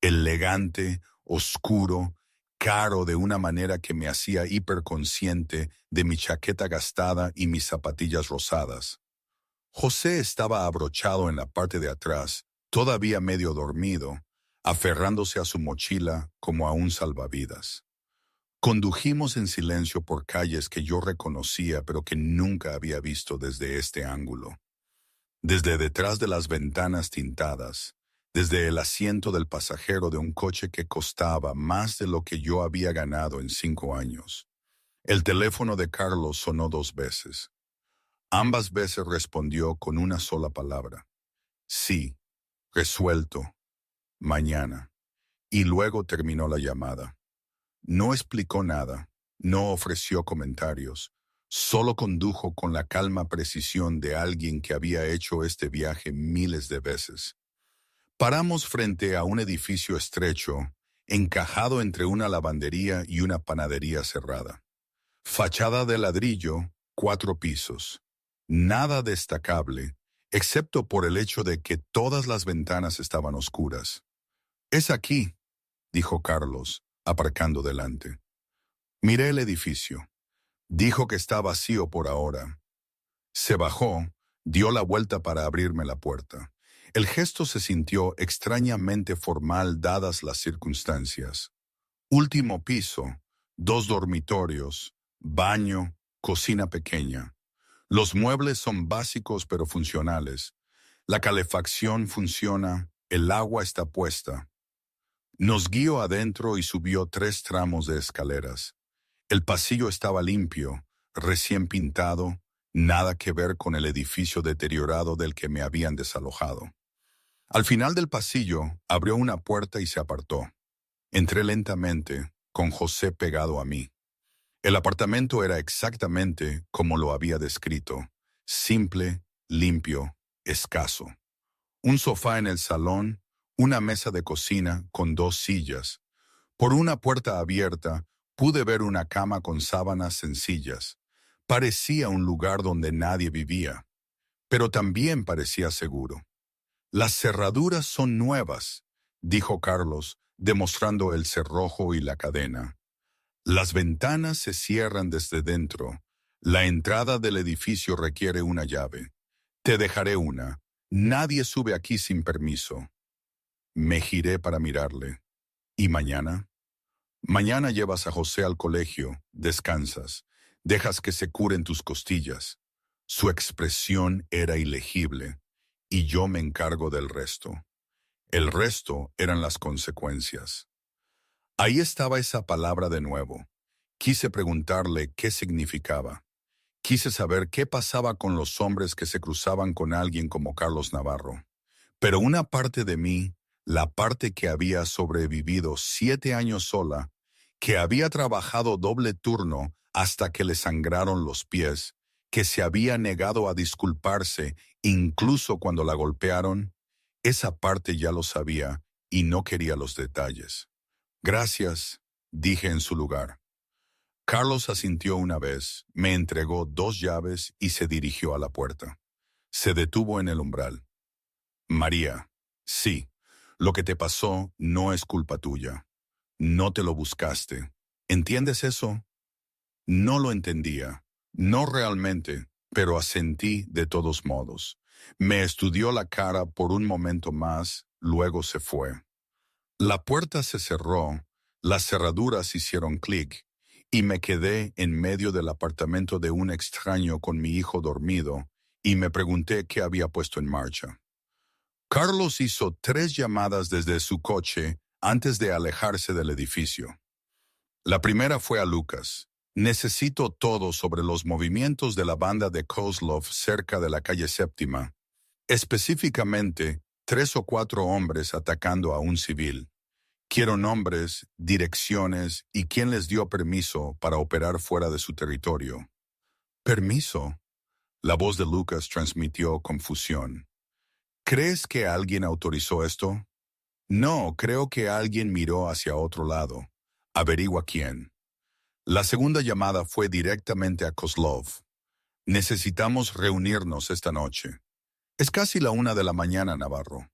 Elegante, oscuro, caro de una manera que me hacía hiperconsciente de mi chaqueta gastada y mis zapatillas rosadas. José estaba abrochado en la parte de atrás, todavía medio dormido, aferrándose a su mochila como a un salvavidas. Condujimos en silencio por calles que yo reconocía pero que nunca había visto desde este ángulo. Desde detrás de las ventanas tintadas, desde el asiento del pasajero de un coche que costaba más de lo que yo había ganado en 5 años. El teléfono de Carlos sonó 2 veces. Ambas veces respondió con una sola palabra. Sí, resuelto, mañana. Y luego terminó la llamada. No explicó nada, no ofreció comentarios, solo condujo con la calma precisión de alguien que había hecho este viaje miles de veces. Paramos frente a un edificio estrecho, encajado entre una lavandería y una panadería cerrada. Fachada de ladrillo, 4 pisos. Nada destacable, excepto por el hecho de que todas las ventanas estaban oscuras. «Es aquí», dijo Carlos, aparcando delante. Miré el edificio. Dijo que está vacío por ahora. Se bajó, dio la vuelta para abrirme la puerta. El gesto se sintió extrañamente formal dadas las circunstancias. Último piso, 2 dormitorios, baño, cocina pequeña. Los muebles son básicos pero funcionales. La calefacción funciona, el agua está puesta. Nos guió adentro y subió 3 tramos de escaleras. El pasillo estaba limpio, recién pintado, nada que ver con el edificio deteriorado del que me habían desalojado. Al final del pasillo, abrió una puerta y se apartó. Entré lentamente, con José pegado a mí. El apartamento era exactamente como lo había descrito, simple, limpio, escaso. Un sofá en el salón, una mesa de cocina con 2 sillas. Por una puerta abierta, pude ver una cama con sábanas sencillas. Parecía un lugar donde nadie vivía, pero también parecía seguro. «Las cerraduras son nuevas», dijo Carlos, demostrando el cerrojo y la cadena. «Las ventanas se cierran desde dentro. La entrada del edificio requiere una llave. Te dejaré una. Nadie sube aquí sin permiso». Me giré para mirarle. «¿Y mañana?» «Mañana llevas a José al colegio, descansas, dejas que se curen tus costillas». Su expresión era ilegible, y yo me encargo del resto. El resto eran las consecuencias. Ahí estaba esa palabra de nuevo. Quise preguntarle qué significaba. Quise saber qué pasaba con los hombres que se cruzaban con alguien como Carlos Navarro. Pero una parte de mí, la parte que había sobrevivido 7 años sola, que había trabajado doble turno hasta que le sangraron los pies, que se había negado a disculparse incluso cuando la golpearon, esa parte ya lo sabía y no quería los detalles. «Gracias», dije en su lugar. Carlos asintió una vez, me entregó 2 llaves y se dirigió a la puerta. Se detuvo en el umbral. «María, sí, lo que te pasó no es culpa tuya. No te lo buscaste. ¿Entiendes eso?» No lo entendía, no realmente, pero asentí de todos modos. Me estudió la cara por un momento más, luego se fue. La puerta se cerró, las cerraduras hicieron clic, y me quedé en medio del apartamento de un extraño con mi hijo dormido, y me pregunté qué había puesto en marcha. Carlos hizo 3 llamadas desde su coche antes de alejarse del edificio. La primera fue a Lucas. Necesito todo sobre los movimientos de la banda de Kozlov cerca de la calle Séptima. Específicamente, 3 o 4 hombres atacando a un civil. Quiero nombres, direcciones y quién les dio permiso para operar fuera de su territorio. ¿Permiso? La voz de Lucas transmitió confusión. ¿Crees que alguien autorizó esto? No, creo que alguien miró hacia otro lado. Averigua quién. La segunda llamada fue directamente a Kozlov. Necesitamos reunirnos esta noche. Es casi la 1 de la mañana, Navarro.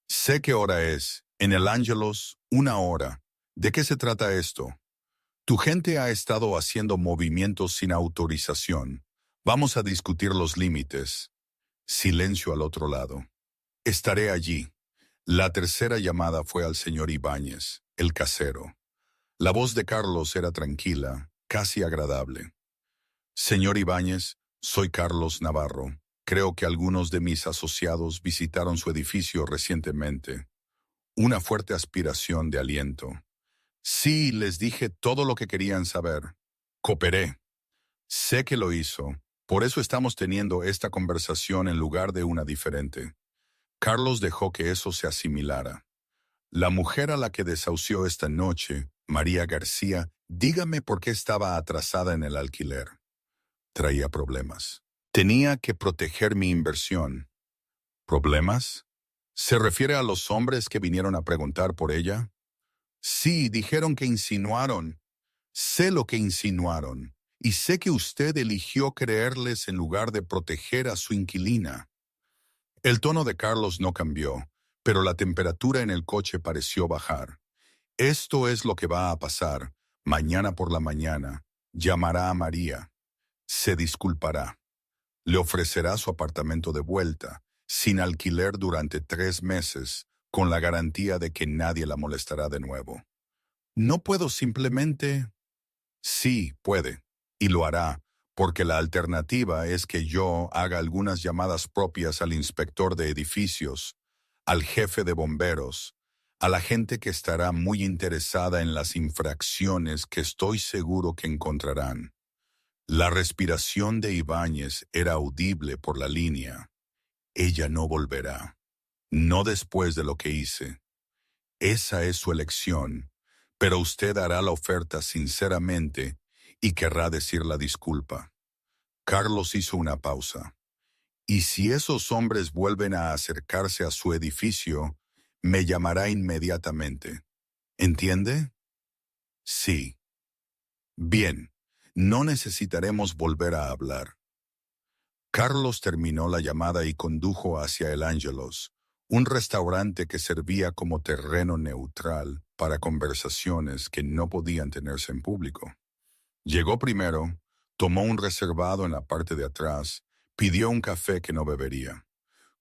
Sé qué hora es. En el Ángelos, 1 hora. ¿De qué se trata esto? Tu gente ha estado haciendo movimientos sin autorización. Vamos a discutir los límites. Silencio al otro lado. Estaré allí. La tercera llamada fue al señor Ibáñez, el casero. La voz de Carlos era tranquila, casi agradable. Señor Ibáñez, soy Carlos Navarro. Creo que algunos de mis asociados visitaron su edificio recientemente. Una fuerte aspiración de aliento. Sí, les dije todo lo que querían saber. Cooperé. Sé que lo hizo. Por eso estamos teniendo esta conversación en lugar de una diferente. Carlos dejó que eso se asimilara. La mujer a la que desahució esta noche, María García, dígame por qué estaba atrasada en el alquiler. Traía problemas. Tenía que proteger mi inversión. ¿Problemas? ¿Se refiere a los hombres que vinieron a preguntar por ella? Sí, dijeron que insinuaron. Sé lo que insinuaron, y sé que usted eligió creerles en lugar de proteger a su inquilina. El tono de Carlos no cambió, pero la temperatura en el coche pareció bajar. Esto es lo que va a pasar. Mañana por la mañana, llamará a María. Se disculpará. Le ofrecerá su apartamento de vuelta, sin alquiler durante 3 meses, con la garantía de que nadie la molestará de nuevo. No puedo simplemente... Sí, puede, y lo hará, porque la alternativa es que yo haga algunas llamadas propias al inspector de edificios, al jefe de bomberos, a la gente que estará muy interesada en las infracciones que estoy seguro que encontrarán. La respiración de Ibáñez era audible por la línea. Ella no volverá. No después de lo que hice. Esa es su elección, pero usted hará la oferta sinceramente y querrá decir la disculpa. Carlos hizo una pausa. Y si esos hombres vuelven a acercarse a su edificio, me llamará inmediatamente. ¿Entiende? Sí. Bien, no necesitaremos volver a hablar. Carlos terminó la llamada y condujo hacia el Ángelos, un restaurante que servía como terreno neutral para conversaciones que no podían tenerse en público. Llegó primero, tomó un reservado en la parte de atrás, pidió un café que no bebería.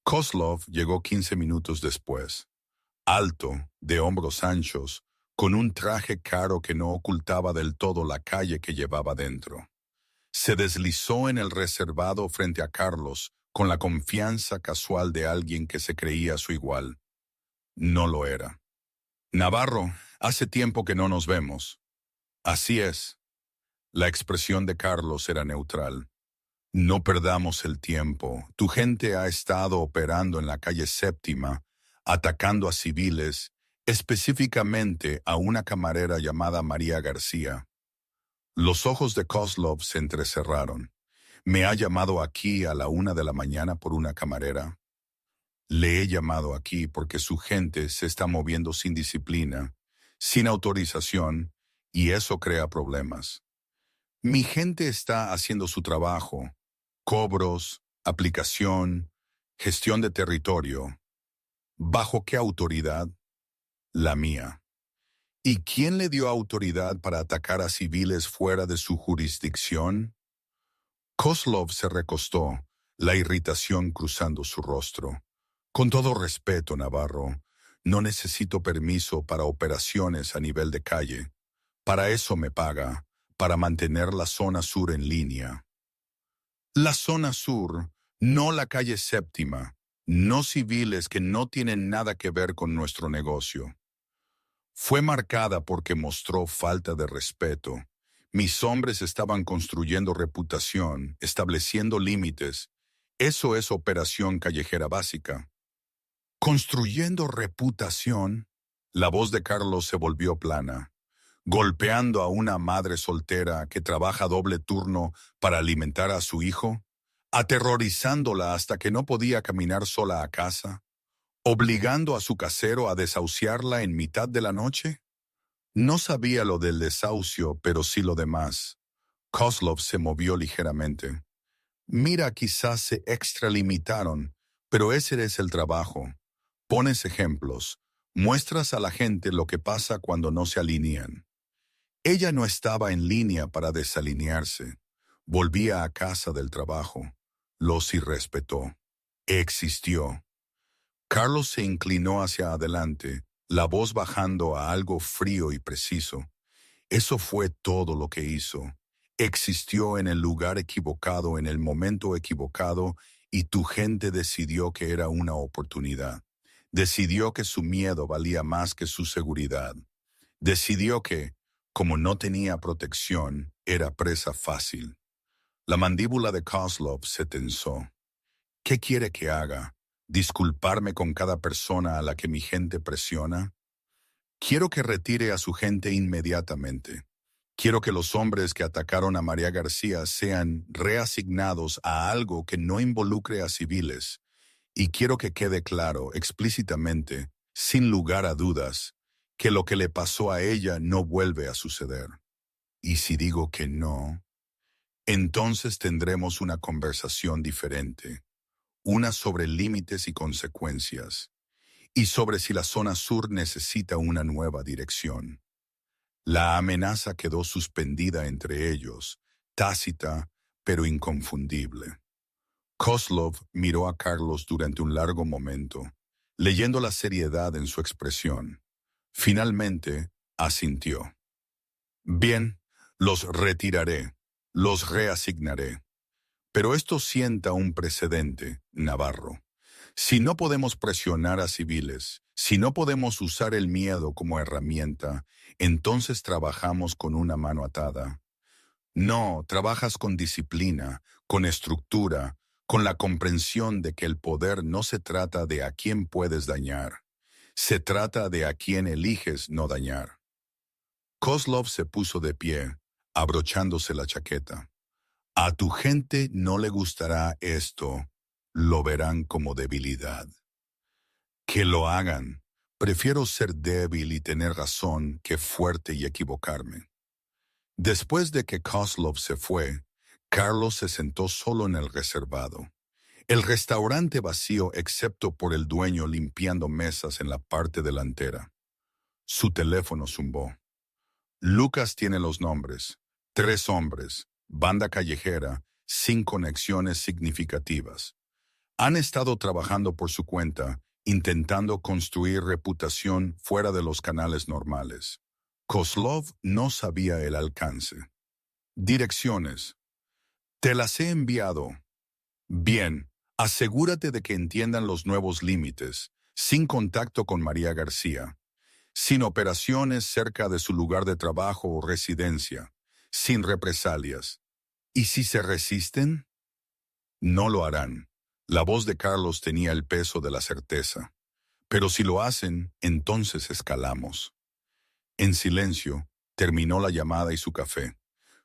Kozlov llegó 15 minutos después, alto, de hombros anchos, con un traje caro que no ocultaba del todo la calle que llevaba dentro. Se deslizó en el reservado frente a Carlos con la confianza casual de alguien que se creía su igual. No lo era. Navarro, hace tiempo que no nos vemos. Así es. La expresión de Carlos era neutral. No perdamos el tiempo. Tu gente ha estado operando en la calle Séptima, atacando a civiles, específicamente a una camarera llamada María García. Los ojos de Kozlov se entrecerraron. ¿Me ha llamado aquí a la 1 de la mañana por una camarera? Le he llamado aquí porque su gente se está moviendo sin disciplina, sin autorización, y eso crea problemas. Mi gente está haciendo su trabajo, cobros, aplicación, gestión de territorio. ¿Bajo qué autoridad? La mía. ¿Y quién le dio autoridad para atacar a civiles fuera de su jurisdicción? Kozlov se recostó, la irritación cruzando su rostro. Con todo respeto, Navarro, no necesito permiso para operaciones a nivel de calle. Para eso me paga, para mantener la zona sur en línea. La zona sur, no la calle Séptima, no civiles que no tienen nada que ver con nuestro negocio. Fue marcada porque mostró falta de respeto. Mis hombres estaban construyendo reputación, estableciendo límites. Eso es operación callejera básica. Construyendo reputación. La voz de Carlos se volvió plana, golpeando a una madre soltera que trabaja doble turno para alimentar a su hijo, aterrorizándola hasta que no podía caminar sola a casa, obligando a su casero a desahuciarla en mitad de la noche. No sabía lo del desahucio, pero sí lo demás. Kozlov se movió ligeramente. Mira, quizás se extralimitaron, pero ese es el trabajo. Pones ejemplos, muestras a la gente lo que pasa cuando no se alinean. Ella no estaba en línea para desalinearse. Volvía a casa del trabajo. Los irrespetó. Existió. Carlos se inclinó hacia adelante, la voz bajando a algo frío y preciso. Eso fue todo lo que hizo. Existió en el lugar equivocado, en el momento equivocado, y tu gente decidió que era una oportunidad. Decidió que su miedo valía más que su seguridad. Decidió que, como no tenía protección, era presa fácil. La mandíbula de Kozlov se tensó. ¿Qué quiere que haga? ¿Disculparme con cada persona a la que mi gente presiona? Quiero que retire a su gente inmediatamente. Quiero que los hombres que atacaron a María García sean reasignados a algo que no involucre a civiles. Y quiero que quede claro, explícitamente, sin lugar a dudas, que lo que le pasó a ella no vuelve a suceder. Y si digo que no, entonces tendremos una conversación diferente, una sobre límites y consecuencias, y sobre si la zona sur necesita una nueva dirección. La amenaza quedó suspendida entre ellos, tácita pero inconfundible. Kozlov miró a Carlos durante un largo momento, leyendo la seriedad en su expresión. Finalmente, asintió. Bien, los retiraré, los reasignaré. Pero esto sienta un precedente, Navarro. Si no podemos presionar a civiles, si no podemos usar el miedo como herramienta, entonces trabajamos con una mano atada. No, trabajas con disciplina, con estructura, con la comprensión de que el poder no se trata de a quién puedes dañar, se trata de a quién eliges no dañar. Kozlov se puso de pie, abrochándose la chaqueta. A tu gente no le gustará esto, lo verán como debilidad. Que lo hagan. Prefiero ser débil y tener razón que fuerte y equivocarme. Después de que Kozlov se fue, Carlos se sentó solo en el reservado. El restaurante vacío excepto por el dueño limpiando mesas en la parte delantera. Su teléfono zumbó. Lucas tiene los nombres. 3 hombres, banda callejera, sin conexiones significativas. Han estado trabajando por su cuenta, intentando construir reputación fuera de los canales normales. Kozlov no sabía el alcance. Direcciones. Te las he enviado. Bien, asegúrate de que entiendan los nuevos límites, sin contacto con María García, sin operaciones cerca de su lugar de trabajo o residencia, sin represalias. ¿Y si se resisten? No lo harán. La voz de Carlos tenía el peso de la certeza. Pero si lo hacen, entonces escalamos. En silencio, terminó la llamada y su café.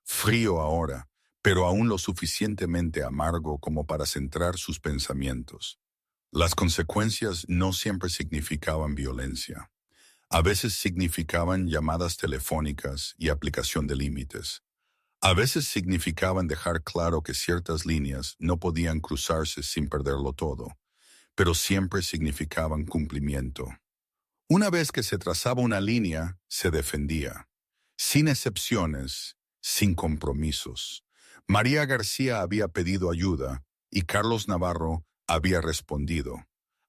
Frío ahora, pero aún lo suficientemente amargo como para centrar sus pensamientos. Las consecuencias no siempre significaban violencia. A veces significaban llamadas telefónicas y aplicación de límites. A veces significaban dejar claro que ciertas líneas no podían cruzarse sin perderlo todo, pero siempre significaban cumplimiento. Una vez que se trazaba una línea, se defendía, sin excepciones, sin compromisos. María García había pedido ayuda y Carlos Navarro había respondido.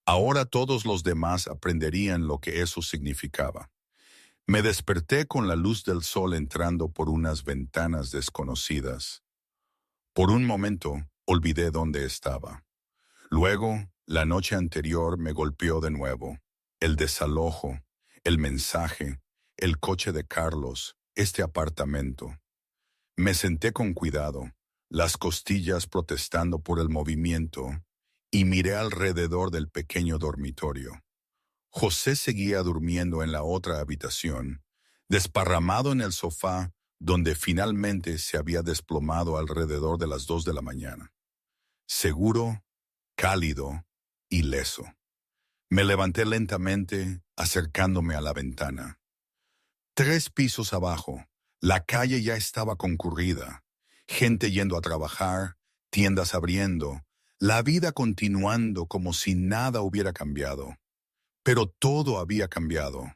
Ahora todos los demás aprenderían lo que eso significaba. Me desperté con la luz del sol entrando por unas ventanas desconocidas. Por un momento, olvidé dónde estaba. Luego, la noche anterior me golpeó de nuevo. El desalojo, el mensaje, el coche de Carlos, este apartamento. Me senté con cuidado, las costillas protestando por el movimiento, y miré alrededor del pequeño dormitorio. José seguía durmiendo en la otra habitación, desparramado en el sofá donde finalmente se había desplomado alrededor de las 2 de la mañana. Seguro, cálido, ileso. Me levanté lentamente, acercándome a la ventana. 3 pisos abajo, la calle ya estaba concurrida. Gente yendo a trabajar, tiendas abriendo, la vida continuando como si nada hubiera cambiado. Pero todo había cambiado.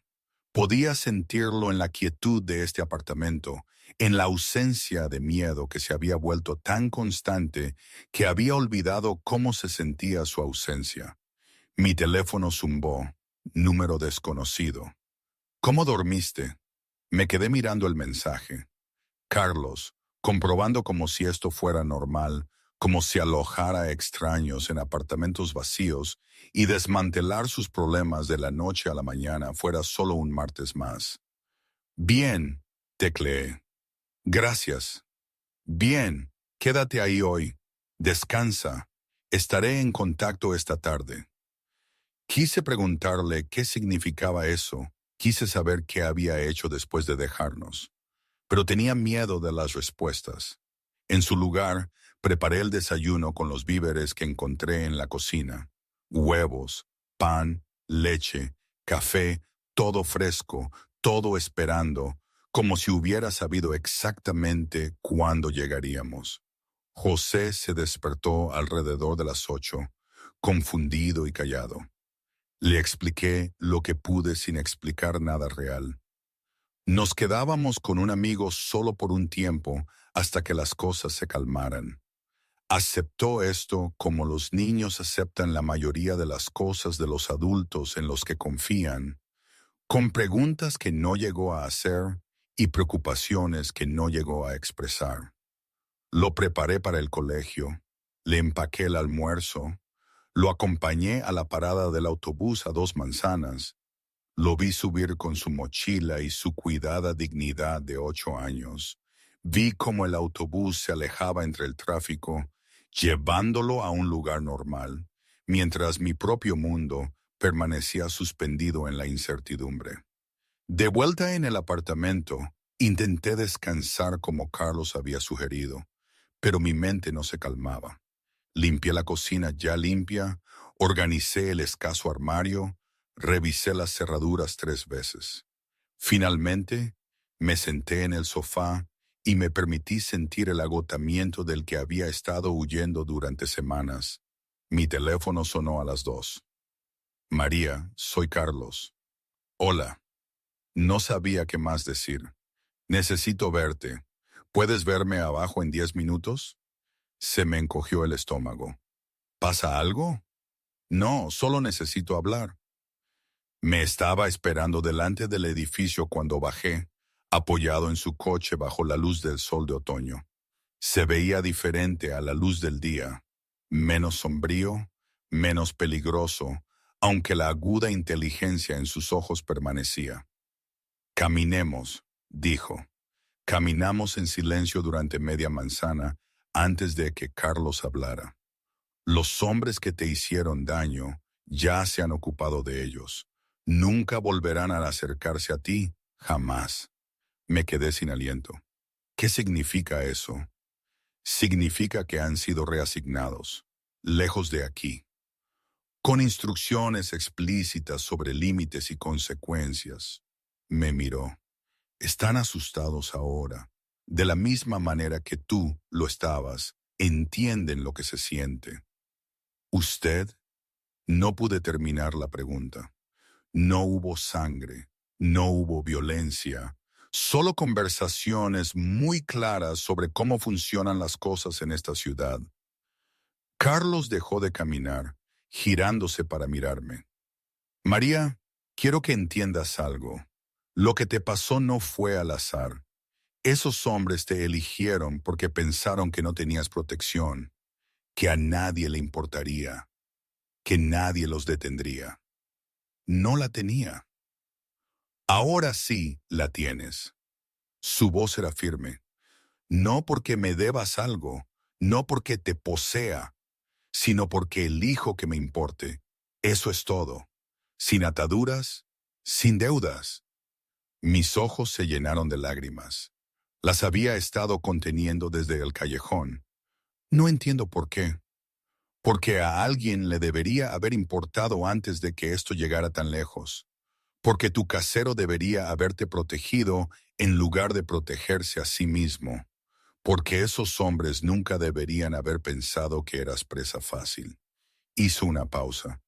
Podía sentirlo en la quietud de este apartamento, en la ausencia de miedo que se había vuelto tan constante que había olvidado cómo se sentía su ausencia. Mi teléfono zumbó, número desconocido. ¿Cómo dormiste? Me quedé mirando el mensaje. Carlos, comprobando como si esto fuera normal, como si alojara a extraños en apartamentos vacíos y desmantelar sus problemas de la noche a la mañana fuera solo un martes más. Bien, tecleé. Gracias. Bien, quédate ahí hoy. Descansa. Estaré en contacto esta tarde. Quise preguntarle qué significaba eso. Quise saber qué había hecho después de dejarnos. Pero tenía miedo de las respuestas. En su lugar, preparé el desayuno con los víveres que encontré en la cocina. Huevos, pan, leche, café, todo fresco, todo esperando, como si hubiera sabido exactamente cuándo llegaríamos. José se despertó alrededor de las 8, confundido y callado. Le expliqué lo que pude sin explicar nada real. Nos quedábamos con un amigo solo por un tiempo hasta que las cosas se calmaran. Aceptó esto como los niños aceptan la mayoría de las cosas de los adultos en los que confían, con preguntas que no llegó a hacer y preocupaciones que no llegó a expresar. Lo preparé para el colegio, le empaqué el almuerzo, lo acompañé a la parada del autobús a 2 manzanas. Lo vi subir con su mochila y su cuidada dignidad de 8 años. Vi cómo el autobús se alejaba entre el tráfico, llevándolo a un lugar normal, mientras mi propio mundo permanecía suspendido en la incertidumbre. De vuelta en el apartamento, intenté descansar como Carlos había sugerido, pero mi mente no se calmaba. Limpié la cocina ya limpia, organicé el escaso armario, revisé las cerraduras 3 veces. Finalmente, me senté en el sofá y me permití sentir el agotamiento del que había estado huyendo durante semanas. Mi teléfono sonó a las 2. María, soy Carlos. Hola. No sabía qué más decir. Necesito verte. ¿Puedes verme abajo en 10 minutos? Se me encogió el estómago. ¿Pasa algo? No, solo necesito hablar. Me estaba esperando delante del edificio cuando bajé, apoyado en su coche bajo la luz del sol de otoño. Se veía diferente a la luz del día, menos sombrío, menos peligroso, aunque la aguda inteligencia en sus ojos permanecía. Caminemos, dijo. Caminamos en silencio durante media manzana antes de que Carlos hablara. Los hombres que te hicieron daño ya se han ocupado de ellos. Nunca volverán a acercarse a ti, jamás. Me quedé sin aliento. ¿Qué significa eso? Significa que han sido reasignados, lejos de aquí, con instrucciones explícitas sobre límites y consecuencias. Me miró. Están asustados ahora, de la misma manera que tú lo estabas. Entienden lo que se siente. ¿Usted? No pude terminar la pregunta. No hubo sangre, no hubo violencia, solo conversaciones muy claras sobre cómo funcionan las cosas en esta ciudad. Carlos dejó de caminar, girándose para mirarme. María, quiero que entiendas algo. Lo que te pasó no fue al azar. Esos hombres te eligieron porque pensaron que no tenías protección, que a nadie le importaría, que nadie los detendría. No la tenía. Ahora sí la tienes. Su voz era firme. No porque me debas algo, no porque te posea, sino porque elijo que me importe. Eso es todo. Sin ataduras, sin deudas. Mis ojos se llenaron de lágrimas. Las había estado conteniendo desde el callejón. No entiendo por qué. Porque a alguien le debería haber importado antes de que esto llegara tan lejos. Porque tu casero debería haberte protegido en lugar de protegerse a sí mismo. Porque esos hombres nunca deberían haber pensado que eras presa fácil. Hizo una pausa.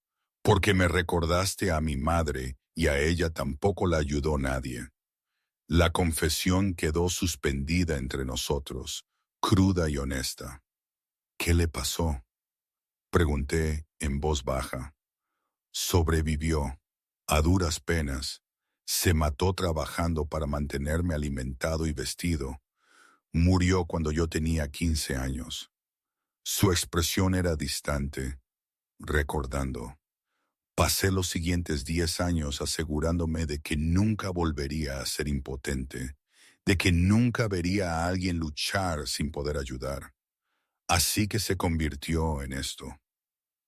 Porque me recordaste a mi madre y a ella tampoco la ayudó nadie. La confesión quedó suspendida entre nosotros, cruda y honesta. ¿Qué le pasó? Pregunté en voz baja. Sobrevivió, a duras penas. Se mató trabajando para mantenerme alimentado y vestido. Murió cuando yo tenía 15 años. Su expresión era distante, recordando. Pasé los siguientes 10 años asegurándome de que nunca volvería a ser impotente, de que nunca vería a alguien luchar sin poder ayudar. Así que se convirtió en esto.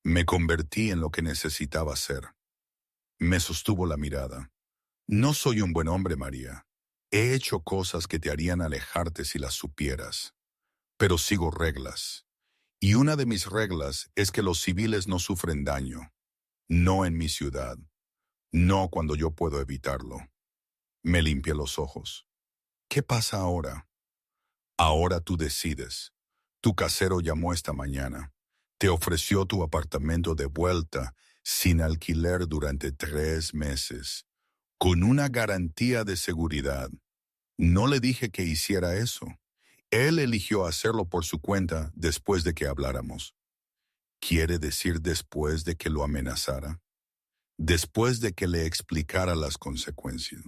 Me convertí en lo que necesitaba ser. Me sostuvo la mirada. No soy un buen hombre, María. He hecho cosas que te harían alejarte si las supieras. Pero sigo reglas. Y una de mis reglas es que los civiles no sufren daño. No en mi ciudad. No cuando yo puedo evitarlo. Me limpié los ojos. ¿Qué pasa ahora? Ahora tú decides. Tu casero llamó esta mañana. Te ofreció tu apartamento de vuelta sin alquiler durante 3 meses, con una garantía de seguridad. No le dije que hiciera eso. Él eligió hacerlo por su cuenta después de que habláramos. ¿Quiere decir después de que lo amenazara? Después de que le explicara las consecuencias.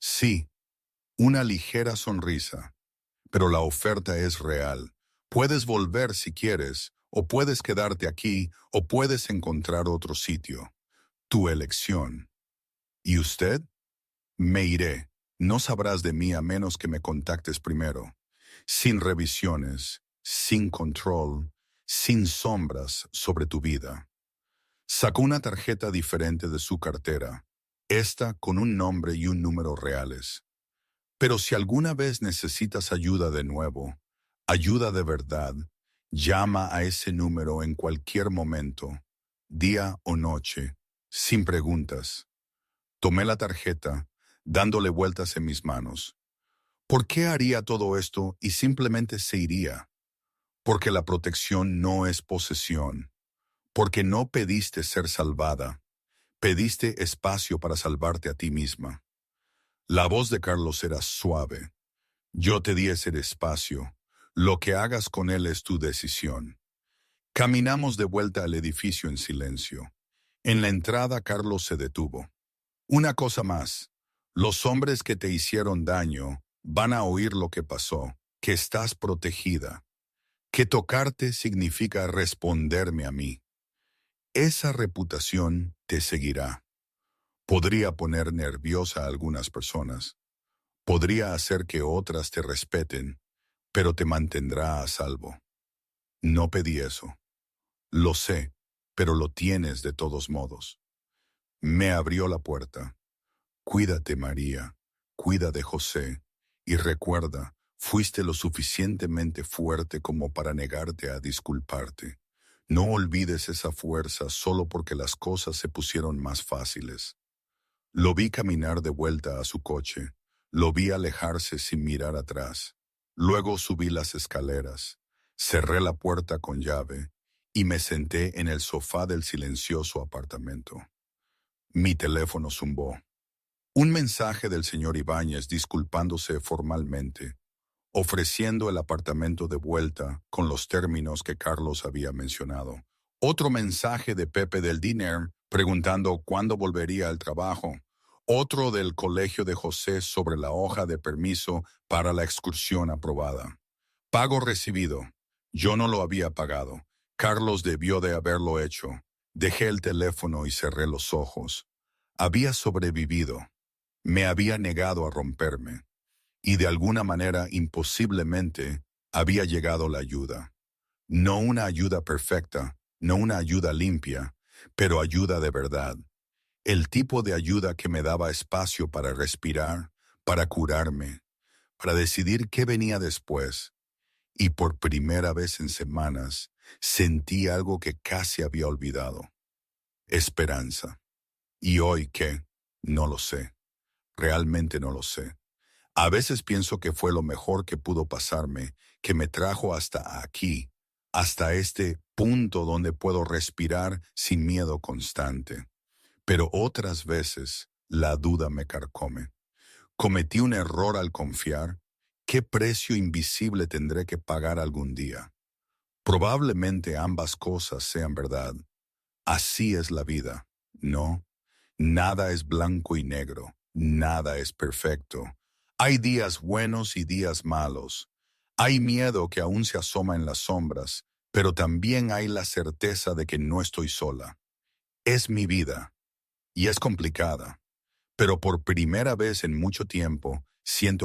Sí, una ligera sonrisa, pero la oferta es real. Puedes volver si quieres, o puedes quedarte aquí, o puedes encontrar otro sitio. Tu elección. ¿Y usted? Me iré. No sabrás de mí a menos que me contactes primero. Sin revisiones, sin control, sin sombras sobre tu vida. Sacó una tarjeta diferente de su cartera, esta con un nombre y un número reales. Pero si alguna vez necesitas ayuda de nuevo, ayuda de verdad, llama a ese número en cualquier momento, día o noche, sin preguntas. Tomé la tarjeta, dándole vueltas en mis manos. ¿Por qué haría todo esto y simplemente se iría? Porque la protección no es posesión. Porque no pediste ser salvada. Pediste espacio para salvarte a ti misma. La voz de Carlos era suave. Yo te di ese espacio. Lo que hagas con él es tu decisión. Caminamos de vuelta al edificio en silencio. En la entrada Carlos se detuvo. Una cosa más. Los hombres que te hicieron daño van a oír lo que pasó, que estás protegida, que tocarte significa responderme a mí. Esa reputación te seguirá. Podría poner nerviosa a algunas personas. Podría hacer que otras te respeten, pero te mantendrá a salvo. No pedí eso. Lo sé, pero lo tienes de todos modos. Me abrió la puerta. Cuídate, María. Cuida de José. Y recuerda, fuiste lo suficientemente fuerte como para negarte a disculparte. No olvides esa fuerza solo porque las cosas se pusieron más fáciles. Lo vi caminar de vuelta a su coche. Lo vi alejarse sin mirar atrás. Luego subí las escaleras. Cerré la puerta con llave y me senté en el sofá del silencioso apartamento. Mi teléfono zumbó. Un mensaje del señor Ibáñez disculpándose formalmente, ofreciendo el apartamento de vuelta con los términos que Carlos había mencionado. Otro mensaje de Pepe del Diner preguntando cuándo volvería al trabajo. Otro del colegio de José sobre la hoja de permiso para la excursión aprobada. Pago recibido. Yo no lo había pagado. Carlos debió de haberlo hecho. Dejé el teléfono y cerré los ojos. Había sobrevivido. Me había negado a romperme, y de alguna manera imposiblemente había llegado la ayuda. No una ayuda perfecta, no una ayuda limpia, pero ayuda de verdad. El tipo de ayuda que me daba espacio para respirar, para curarme, para decidir qué venía después. Y por primera vez en semanas sentí algo que casi había olvidado. Esperanza. ¿Y hoy qué? No lo sé. Realmente no lo sé. A veces pienso que fue lo mejor que pudo pasarme, que me trajo hasta aquí, hasta este punto donde puedo respirar sin miedo constante. Pero otras veces la duda me carcome. ¿Cometí un error al confiar? ¿Qué precio invisible tendré que pagar algún día? Probablemente ambas cosas sean verdad. Así es la vida, ¿no? Nada es blanco y negro, nada es perfecto. Hay días buenos y días malos. Hay miedo que aún se asoma en las sombras, pero también hay la certeza de que no estoy sola. Es mi vida, y es complicada, pero por primera vez en mucho tiempo siento